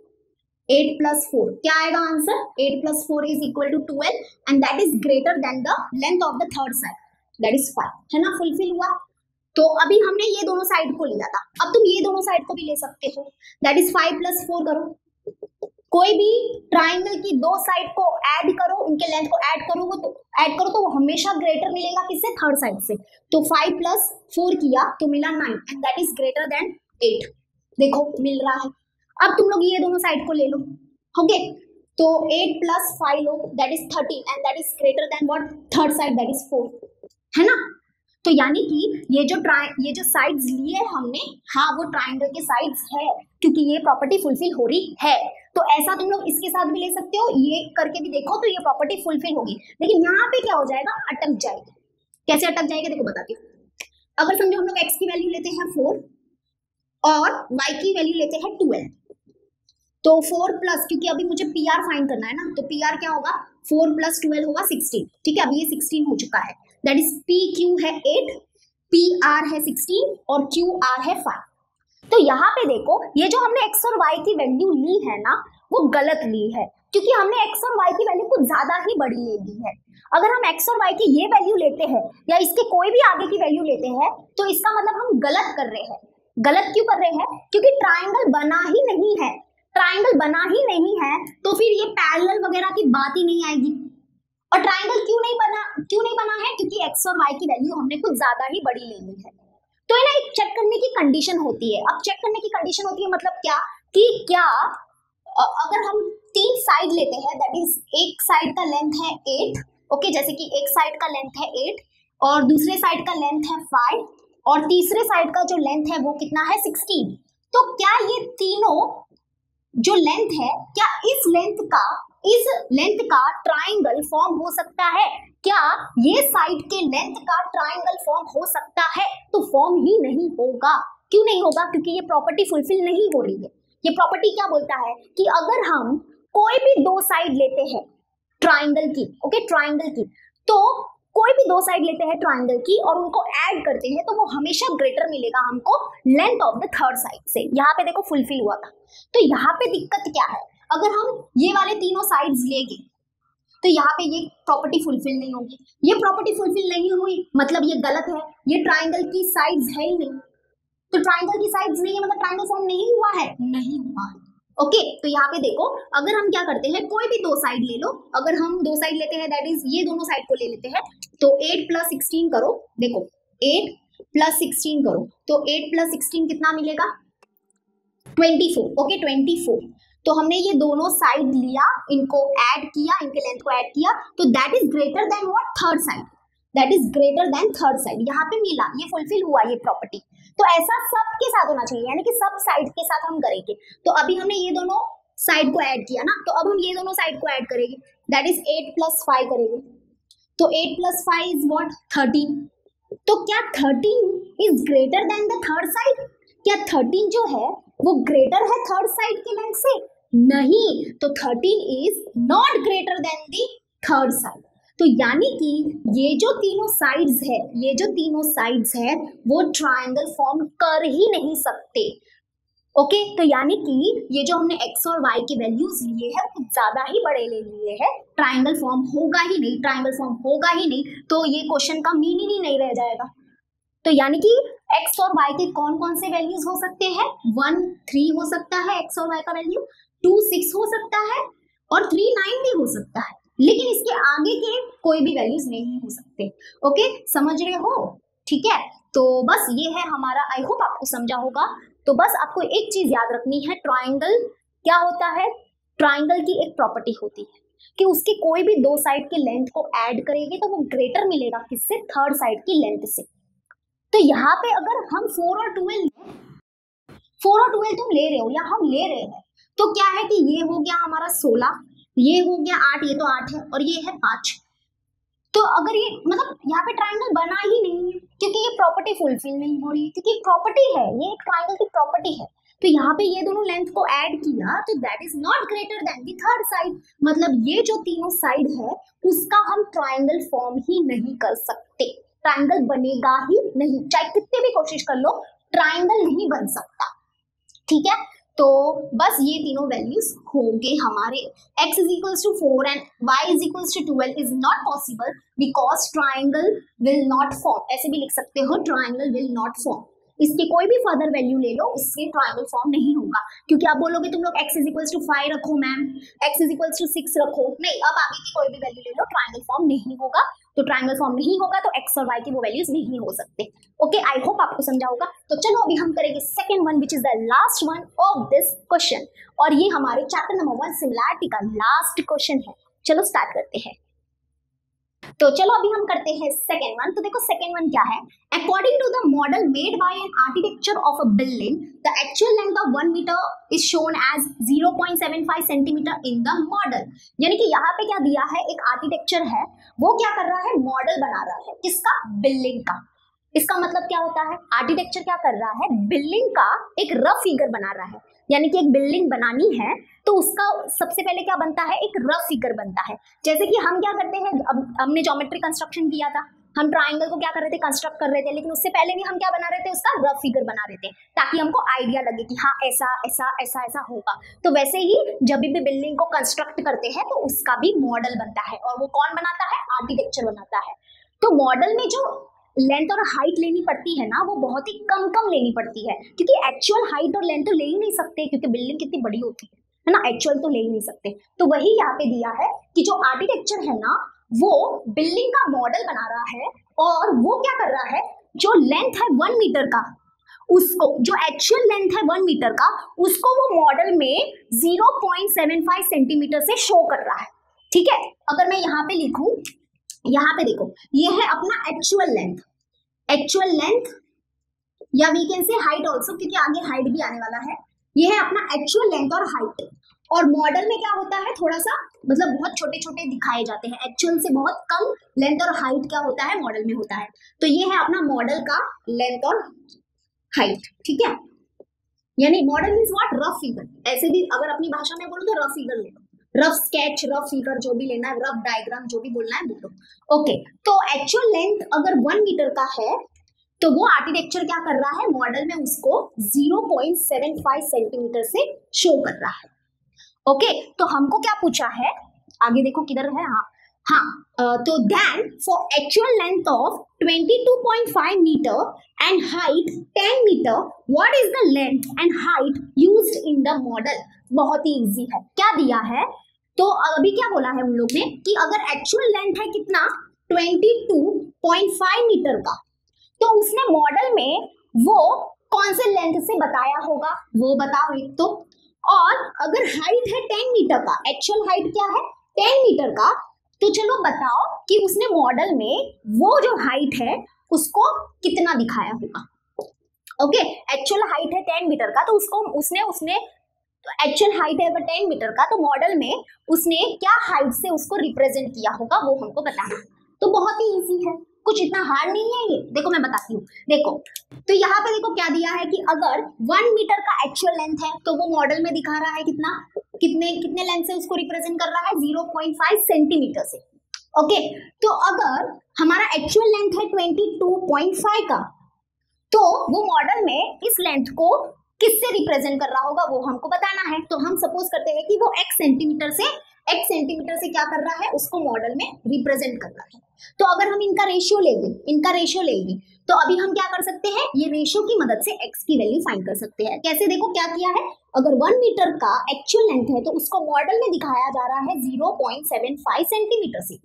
8 + 4 क्या आएगा answer, 8 + 4 is equal to 12 and that is greater than the length of the third side, that is 5, है ना। फुलफिल हुआ। तो अभी हमने ये दोनों साइड को लिया था, अब तुम ये दोनों साइड को भी ले सकते हो, दैट इज 5 + 4 करो। कोई भी ट्राइंगल की दो साइड को ऐड करो, उनके लेंथ को ऐड करो तो वो हमेशा ग्रेटर मिलेगा किससे, थर्ड साइड से। तो 5 + 4 किया तो मिला 9 and that is greater then 8। देखो मिल रहा है। अब तुम लोग ये दोनों साइड को ले लो। ओके, तो 8 + 5 लो, that is 13 and that is greater than what, third side, that is 4, है ना। तो यानी कि ये जो साइड्स लिए हमने, हाँ वो ट्राइंगल के साइड्स है, क्योंकि ये प्रॉपर्टी फुलफिल हो रही है। तो ऐसा तुम लोग इसके साथ भी ले सकते हो, ये करके भी देखो तो ये प्रॉपर्टी फुलफिल होगी। लेकिन यहाँ पे क्या हो जाएगा, अटक जाएगी। कैसे अटक जाएगा देखो बताती हूँ। अगर समझो हम लोग x की वैल्यू लेते हैं 4 और y की वैल्यू लेते हैं 12, तो 4 प्लस, क्योंकि अभी मुझे पी आर फाइंड करना है ना, तो पी आर क्या होगा, 4 + 12 होगा 16। ठीक है, अभी ये 16 हो चुका है, दैट इज पी क्यू है 8, पी आर है 16 और क्यू आर है 5। तो यहाँ पे देखो, ये जो हमने x और y की वैल्यू ली है ना, वो गलत ली है, क्योंकि हमने x और y की वैल्यू कुछ ज्यादा ही बड़ी ले ली है। अगर हम x और y की ये वैल्यू लेते हैं या इसके कोई भी आगे की वैल्यू लेते हैं, तो इसका मतलब हम गलत कर रहे हैं। गलत क्यों कर रहे हैं, क्योंकि ट्राइंगल बना ही नहीं है। ट्राइंगल बना ही नहीं है तो फिर ये पैरेलल वगैरह की बात ही नहीं आएगी। और ट्राइंगल क्यों नहीं बना है, क्योंकि x और y की वैल्यू हमने कुछ ज्यादा ही बड़ी ले ली है। तो ये ना एक चेक करने की कंडीशन होती है। अब चेक करने की कंडीशन होती है मतलब क्या, कि क्या अगर हम 3 साइड लेते हैं, दैट इज एक साइड का लेंथ है 8, ओके, जैसे कि एक साइड का लेंथ है 8 और दूसरे साइड का लेंथ है 5 और तीसरे साइड का जो लेंथ है वो कितना है 16। तो क्या ये तीनों जो लेंथ है, क्या इस लेंथ का ट्राइंगल फॉर्म हो सकता है? क्या ये साइड के लेंथ का ट्राइंगल फॉर्म हो सकता है? तो फॉर्म ही नहीं होगा। क्यों नहीं होगा? क्योंकि ये प्रॉपर्टी फुलफिल नहीं हो रही है। ये प्रॉपर्टी क्या बोलता है कि अगर हम कोई भी दो साइड लेते हैं ट्राइंगल की, ओके, ट्राइंगल की, तो कोई भी दो साइड लेते हैं ट्राइंगल की और उनको ऐड करते हैं तो वो हमेशा ग्रेटर मिलेगा हमको length of the third side से। यहाँ पे देखो फुलफिल हुआ था। तो यहाँ पे दिक्कत क्या है, अगर हम ये वाले तीनों साइड्स लेंगे तो यहाँ पे ये प्रॉपर्टी फुलफिल नहीं होगी। ये प्रॉपर्टी फुलफिल नहीं हुई मतलब ये गलत है, ये ट्राइंगल की साइड्स है ही नहीं। तो ट्राइंगल की साइड्स नहीं है मतलब ट्राइंगल फॉर्म नहीं हुआ है, नहीं हुआ है। ओके, तो यहाँ पे देखो, अगर हम क्या करते हैं, कोई भी दो साइड ले लो। अगर हम दो साइड लेते हैं, दैट इज ये दोनों साइड को ले लेते हैं, तो 8 + 16 करो। देखो 8 + 16 करो, तो 8 + 16 कितना मिलेगा, 24। ओके, 24। तो हमने ये दोनों साइड लिया, इनको ऐड किया, इनके लेंथ को ऐड किया, तो that is greater than what, third side, that is greater then third side. यहाँ पे मिला, ये फुलफिल हुआ ये प्रॉपर्टी। तो ऐसा सबके साथ होना चाहिए, यानी कि सब साइड के साथ हम करेंगे। तो अभी हमने ये दोनों साइड को ऐड किया ना, तो अब हम ये दोनों साइड को ऐड करेंगे, दैट इज 8 + 5 करेंगे। तो 8 + 5 इज व्हाट, 13। तो क्या 13 is greater than the third side? क्या 13 जो है वो ग्रेटर है थर्ड साइड के लेंथ से? नहीं, तो 13 is not greater than the third side. तो यानी कि ये जो तीनों साइड्स है वो ट्रायंगल फॉर्म कर ही नहीं सकते। ओके तो यानी कि ये जो हमने x और y के वैल्यूज लिए हैं कुछ ज्यादा ही बड़े ले लिए हैं, ट्राइंगल फॉर्म होगा ही नहीं, ट्राइंगल फॉर्म होगा ही नहीं, तो ये क्वेश्चन का मीनिंग ही नहीं रह जाएगा। तो यानी कि x और y के कौन कौन से वैल्यूज हो सकते हैं, 1 3 हो सकता है x और y का वैल्यू, 2 6 हो सकता है और 3 9 भी हो सकता है, लेकिन इसके आगे के कोई भी वैल्यूज नहीं हो सकते। ओके समझ रहे हो, ठीक है। तो बस ये है हमारा, आई होप आपको समझा होगा। तो बस आपको एक चीज याद रखनी है, ट्राइंगल क्या होता है, ट्राइंगल की एक प्रॉपर्टी होती है कि उसकी कोई भी दो साइड की लेंथ को ऐड करेंगे तो वो ग्रेटर मिलेगा किससे, थर्ड साइड की लेंथ से। तो यहाँ पे अगर हम 4 और 12 तुम ले रहे हो या हम ले रहे हैं, तो क्या है कि ये हो गया हमारा 16, ये हो गया 8, ये तो 8 है और ये है 5। तो अगर ये मतलब यहाँ पे ट्राइंगल बना ही नहीं है क्योंकि ये प्रॉपर्टी फुलफिल नहीं हो रही है, क्योंकि प्रॉपर्टी है, ये एक ट्राइंगल की प्रॉपर्टी है। तो यहाँ पे ये दोनों लेंथ को ऐड किया तो that is not greater than the third side, मतलब ये जो तीनों साइड है उसका हम ट्राइंगल फॉर्म ही नहीं कर सकते, ट्राइंगल बनेगा ही नहीं, चाहे कितनी भी कोशिश कर लो ट्राइंगल नहीं बन सकता, ठीक है। तो बस ये तीनों वैल्यूज होंगे हमारे, x is equals to 4 and y is equals to 12 is not possible because triangle will not form, ऐसे भी लिख सकते हो triangle will not form। इसकी कोई भी फर्दर वैल्यू ले लो उससे ट्राइंगल फॉर्म नहीं होगा, क्योंकि आप बोलोगे तुम लोग x is equals to 5 रखो ma'am, x is equals to 6 रखो, नहीं, अब आगे की कोई भी वैल्यू ले लो ट्राइंगल फॉर्म नहीं होगा। तो ट्राइंगल फॉर्म नहीं होगा तो x और y के वो वैल्यूज नहीं हो सकते। ओके आई होप आपको समझा होगा। तो चलो अभी हम करेंगे second one which is the last one of this question, और ये हमारे चैप्टर नंबर 1 सिमिलैरिटी का लास्ट क्वेश्चन है। चलो स्टार्ट करते हैं। तो चलो अभी हम करते हैं सेकेंड वन। तो देखो सेकेंड वन क्या है, according to the model made by an architecture of a building the actual length of 1 metre is shown as 0.75 centimetre in the model. यानी कि यहाँ पे क्या दिया है, एक आर्किटेक्चर है, वो क्या कर रहा है, मॉडल बना रहा है, किसका, बिल्डिंग का। इसका मतलब क्या होता है, आर्किटेक्चर क्या कर रहा है, बिल्डिंग का एक रफ फिगर बना रहा है। यानी कि एक बिल्डिंग बनानी है तो उसका सबसे पहले क्या बनता है, एक रफ फिगर बनता है। जैसे कि हम क्या करते हैं, अब हमने ज्योमेट्री कंस्ट्रक्शन किया था, हम ट्राइंगल को क्या कर रहे थे, कंस्ट्रक्ट कर रहे थे, लेकिन उससे पहले भी हम क्या बना रहे थे, उसका रफ फिगर बना रहे थे ताकि हमको आइडिया लगे कि हाँ ऐसा ऐसा ऐसा ऐसा होगा। तो वैसे ही जब भी बिल्डिंग को कंस्ट्रक्ट करते हैं तो उसका भी मॉडल बनता है, और वो कौन बनाता है, आर्किटेक्चर बनाता है। तो मॉडल में जो लेंथ और हाइट लेनी पड़ती है ना, वो बहुत ही कम लेनी पड़ती है, क्योंकि एक्चुअल हाइट और लेंथ तो ले ही नहीं सकते, क्योंकि बिल्डिंग कितनी बड़ी होती है ना, एक्चुअल तो ले ही नहीं सकते। तो वही यहाँ पे दिया है कि जो आर्किटेक्चर है ना, वो बिल्डिंग का मॉडल बना रहा है, और वो क्या कर रहा है, जो लेंथ है 1 मीटर का, उसको, जो एक्चुअल लेंथ है 1 मीटर का, उसको वो मॉडल में 0.75 सेंटीमीटर से शो कर रहा है। ठीक है, अगर मैं यहाँ पे लिखूं, यहाँ पे देखो, ये है अपना एक्चुअल लेंथ या we can say height also, क्योंकि आगे हाइट भी आने वाला है। ये है अपना एक्चुअल लेंथ और हाइट, और मॉडल में क्या होता है, थोड़ा सा मतलब बहुत छोटे छोटे दिखाए जाते हैं, एक्चुअल से बहुत कम लेंथ और हाइट क्या होता है, मॉडल में होता है। तो ये है अपना मॉडल का लेंथ और हाइट, ठीक है। यानी model means what, rough figure. ऐसे भी अगर अपनी भाषा में बोलो तो रफ फिगर ले लो, रफ स्केच, रफ फिगर, जो भी लेना है, रफ डायग्राम, जो भी बोलना है बोलो। ओके, तो एक्चुअल लेंथ अगर 1 मीटर का है तो वो आर्किटेक्चर क्या कर रहा है, मॉडल में उसको 0.75 सेंटीमीटर से शो कर रहा है। ओके, तो हमको क्या पूछा है, आगे देखो किधर है, तो then for actual length of 22.5 metre and height 10 metre what is the length and height used in the model. बहुत ही इजी है, क्या दिया है, तो अभी क्या बोला है उन लोग ने कि अगर एक्चुअल लेंथ है कितना, 22.5 मीटर का, तो उसने मॉडल में वो कौन से लेंथ से बताया होगा, वो बताओ एक तो। और अगर हाइट है 10 मीटर का, एक्चुअल हाइट क्या है 10 मीटर का, तो चलो बताओ कि उसने मॉडल में वो जो हाइट है उसको कितना दिखाया होगा। ओके, एक्चुअल हाइट है 10 मीटर का, तो उसको उसने एक्चुअल हाइट है 10 मीटर का, तो मॉडल में उसने क्या हाइट से उसको रिप्रेजेंट किया होगा वो हमको बताना। तो बहुत ही इजी है, कुछ इतना हार्ड नहीं है ये। देखो मैं बताती हूँ, देखो तो यहाँ पे देखो क्या दिया है कि अगर 1 मीटर का एक्चुअल लेंथ है तो वो मॉडल में दिखा रहा है कितना, कितने लेंथ से उसको रिप्रेजेंट कर रहा है, 0.5 सेंटीमीटर से। ओके, तो अगर हमारा एक्चुअल लेंथ है 22.5 का, तो वो मॉडल में इस लेंथ को किससे रिप्रेजेंट कर रहा होगा वो हमको बताना है। तो हम सपोज करते हैं कि वो x सेंटीमीटर से क्या कर रहा है, उसको मॉडल में रिप्रेजेंट कर रहा है। तो अगर हम इनका रेशियो लेंगे तो अभी हम क्या कर सकते हैं, ये रेशियो की मदद से x की वैल्यू फाइंड कर सकते हैं। कैसे, देखो क्या किया है, अगर 1 मीटर का एक्चुअल लेंथ है तो उसको मॉडल में दिखाया जा रहा है 0.75 सेंटीमीटर से।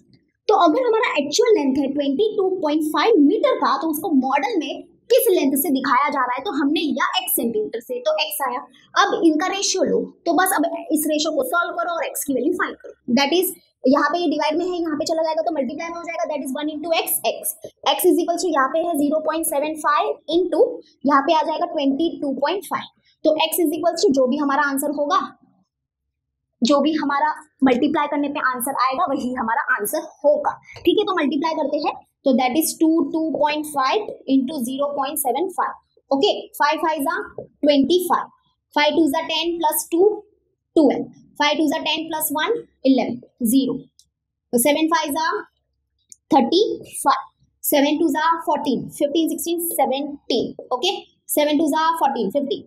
तो अगर हमारा एक्चुअल लेंथ है 22.5 मीटर का तो उसको मॉडल में किस लेंथ से दिखाया जा रहा है, तो हमने लिया x सेंटीमीटर से, तो x आया। अब इनका रेशियो लो, तो बस अब इस रेशियो को सॉल्व करो और x की वैल्यू फाइंड करो। दैट इज यहाँ पे ये डिवाइड में है, यहाँ पे चला जाएगा तो मल्टीप्लाई में हो जाएगा। That is 1 into x is equal to यहाँ पे है 0.75 इंटू यहाँ पे आ जाएगा 22.5। तो x इज इक्वल टू जो भी हमारा आंसर होगा, जो भी हमारा मल्टीप्लाई करने पे आंसर आएगा वही हमारा आंसर होगा। ठीक है, तो मल्टीप्लाई करते हैं, तो दैट इज 2.5 इंटू 0.75। ओके, 5 5 जा 25, 5 2 जा 10 प्लस 2 12, 5 2 जा 10 प्लस 1 11 0, तो 7 5 जा 35, 7 2 जा 14, 15 16 17। ओके, 7 2 जा 14 15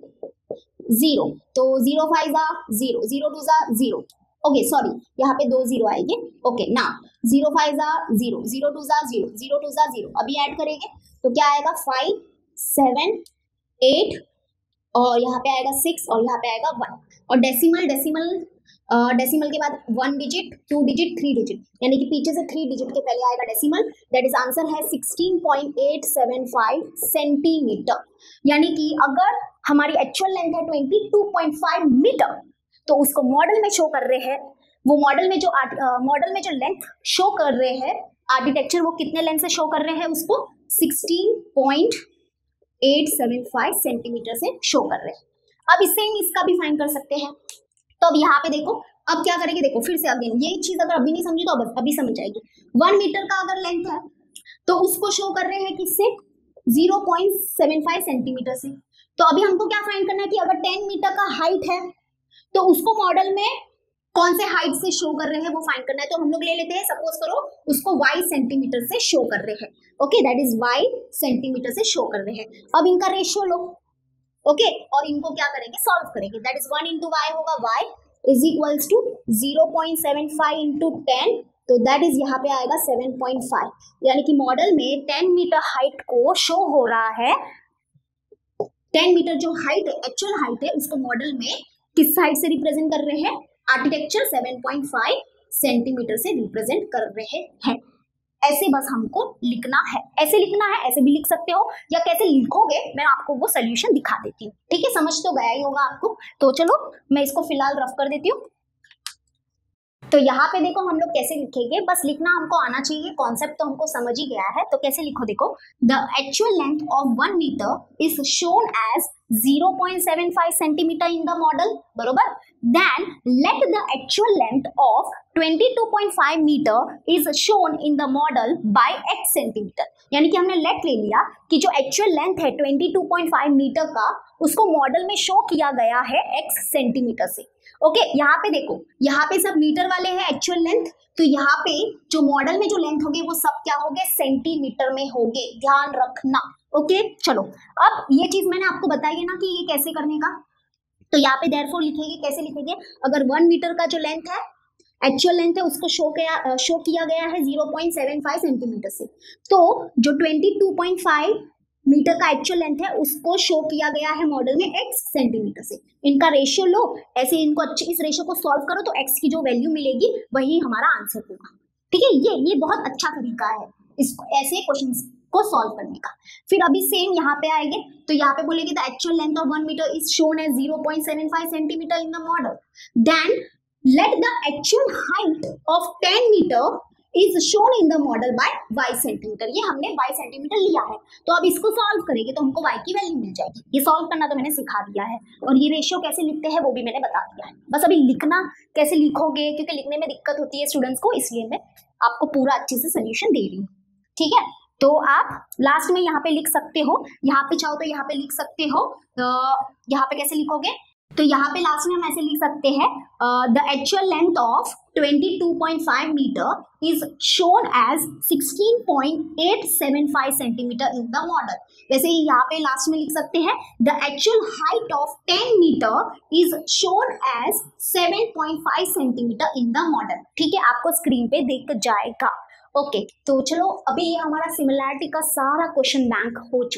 0, तो 0 5 जा 0, 0 2 जा 0। ओके सॉरी, यहाँ पे 2 0 आएंगे। ओके ना, 0 5 जा 0, 0 2 जा 0, 0 2 जा 0। अभी ऐड करेंगे तो क्या आएगा 5 7 8 और यहाँ पे आएगा 6 और यहाँ पे आएगा 1। और डेसिमल के बाद 1 डिजिट 2 डिजिट 3 डिजिट, यानी कि पीछे से 3 डिजिट के पहले आएगा डेसिमल। दैट इज आंसर है 16.875 सेंटीमीटर। यानी कि अगर हमारी एक्चुअल लेंथ है 22.5 मीटर तो उसको मॉडल में शो कर रहे हैं, वो मॉडल में जो लेंथ शो कर रहे हैं आर्किटेक्चर, वो कितने लेंथ से शो कर रहे हैं उसको 16.875 सेंटीमीटर से शो कर रहे हैं। अब इससे ही इसका भी फाइंड कर सकते हैं। तो अब यहाँ पे देखो, अब क्या करेंगे, देखो फिर से अगेन ये चीज अगर अभी नहीं समझी तो अभी समझ जाएगी। 1 मीटर का अगर लेंथ है तो उसको शो कर रहे हैं किससे, 0.75 सेंटीमीटर से। तो अभी हमको क्या फाइंड करना है कि अगर 10 मीटर का हाइट है तो उसको मॉडल में कौन से हाइट से शो कर रहे हैं वो फाइंड करना है। तो हम लोग ले लेते हैं, सपोज करो उसको y सेंटीमीटर से शो कर रहे हैं। Okay, that is y centimetre से शो कर रहे हैं। अब इनका रेशियो लो, ओके, और इनको क्या करेंगे, सॉल्व करेंगे। दैट इज 1 इंटू y होगा, y is equals to 0.75 into 10, तो दैट इज यहाँ पे आएगा 7.5। यानी कि मॉडल में 10 मीटर हाइट को शो हो रहा है, 10 मीटर जो हाइट है, एक्चुअल हाइट है, उसको मॉडल में किस साइड से रिप्रेजेंट कर रहे हैं, आर्किटेक्चर 7.5 सेंटीमीटर से रिप्रेजेंट कर रहे हैं। ऐसे बस हमको लिखना है, ऐसे लिखना है, ऐसे भी लिख सकते हो, या कैसे लिखोगे मैं आपको वो सोल्यूशन दिखा देती हूँ। ठीक है, समझ तो गया ही होगा आपको। तो चलो मैं इसको फिलहाल रफ कर देती हूँ। तो यहाँ पे देखो हम लोग कैसे लिखेंगे, बस लिखना हमको आना चाहिए, कॉन्सेप्ट तो हमको समझ ही गया है। तो कैसे लिखो, देखो the actual length of 1 metre is shown as 0.75 centimetre in the model, बरोबर। Then let the actual length of 22.5 metre is shown in the model by x centimetre. यानी कि हमने लेट ले लिया कि जो एक्चुअल लेंथ है 22.5 मीटर का, उसको मॉडल में शो किया गया है x सेंटीमीटर से। ओके, यहाँ पे देखो, यहाँ पे सब मीटर वाले हैं एक्चुअल लेंथ, तो यहाँ पे जो मॉडल में जो लेंथ होगी वो सब क्या होंगे, सेंटीमीटर में होंगे, ध्यान रखना। ओके, चलो अब ये चीज मैंने आपको बताई है ना कि ये कैसे करने का। तो यहाँ पे देयरफॉर लिखेंगे, कैसे लिखेंगे, अगर 1 मीटर का जो लेंथ है, एक्चुअल लेंथ है, उसको शो किया गया है 0.75 सेंटीमीटर से, तो जो 22.5 मीटर का एक्चुअल लेंथ है उसको शो किया गया है मॉडल में x सेंटीमीटर से। इनका रेशियो लो, ऐसे इनको इस रेशियो को सॉल्व करो तो x की जो वैल्यू मिलेगी वही हमारा आंसर होगा। ठीक है, ये बहुत अच्छा तरीका है इसको ऐसे क्वेश्चंस को सॉल्व करने का। फिर अभी सेम यहाँ पे आएंगे, तो यहाँ पे बोलेगी the actual length of 1 metre is shown as 0.75 centimetre in the model. Then let the actual height of 10 metre is shown in the model by y centimetre. ये हमने y सेंटीमीटर लिया है, तो अब इसको सॉल्व करेंगे तो हमको y की वैल्यू मिल जाएगी। ये सॉल्व करना तो मैंने सिखा दिया है, और ये रेशियो कैसे लिखते हैं वो भी मैंने बता दिया है। बस अभी लिखना कैसे लिखोगे, क्योंकि लिखने में दिक्कत होती है स्टूडेंट्स को, इसलिए मैं आपको पूरा अच्छे से सोल्यूशन दे रही हूँ। ठीक है, तो आप लास्ट में यहाँ पे लिख सकते हो, यहाँ पे चाहो तो यहाँ पे लिख सकते हो। यहाँ पे कैसे लिखोगे, तो यहाँ पे लास्ट में हम ऐसे लिख सकते हैं the actual length of 22.5 meter is shown as 16.875 centimeter in the model. वैसे ही यहाँ पे लास्ट में लिख सकते हैं the actual height of 10 meter is shown as 7.5 centimeter in the model. ठीक है, आपको स्क्रीन पे दिख जाएगा। ओके, तो चलो अभी ये हमारा सिमिलैरिटी का सारा क्वेश्चन बैंक हो चुका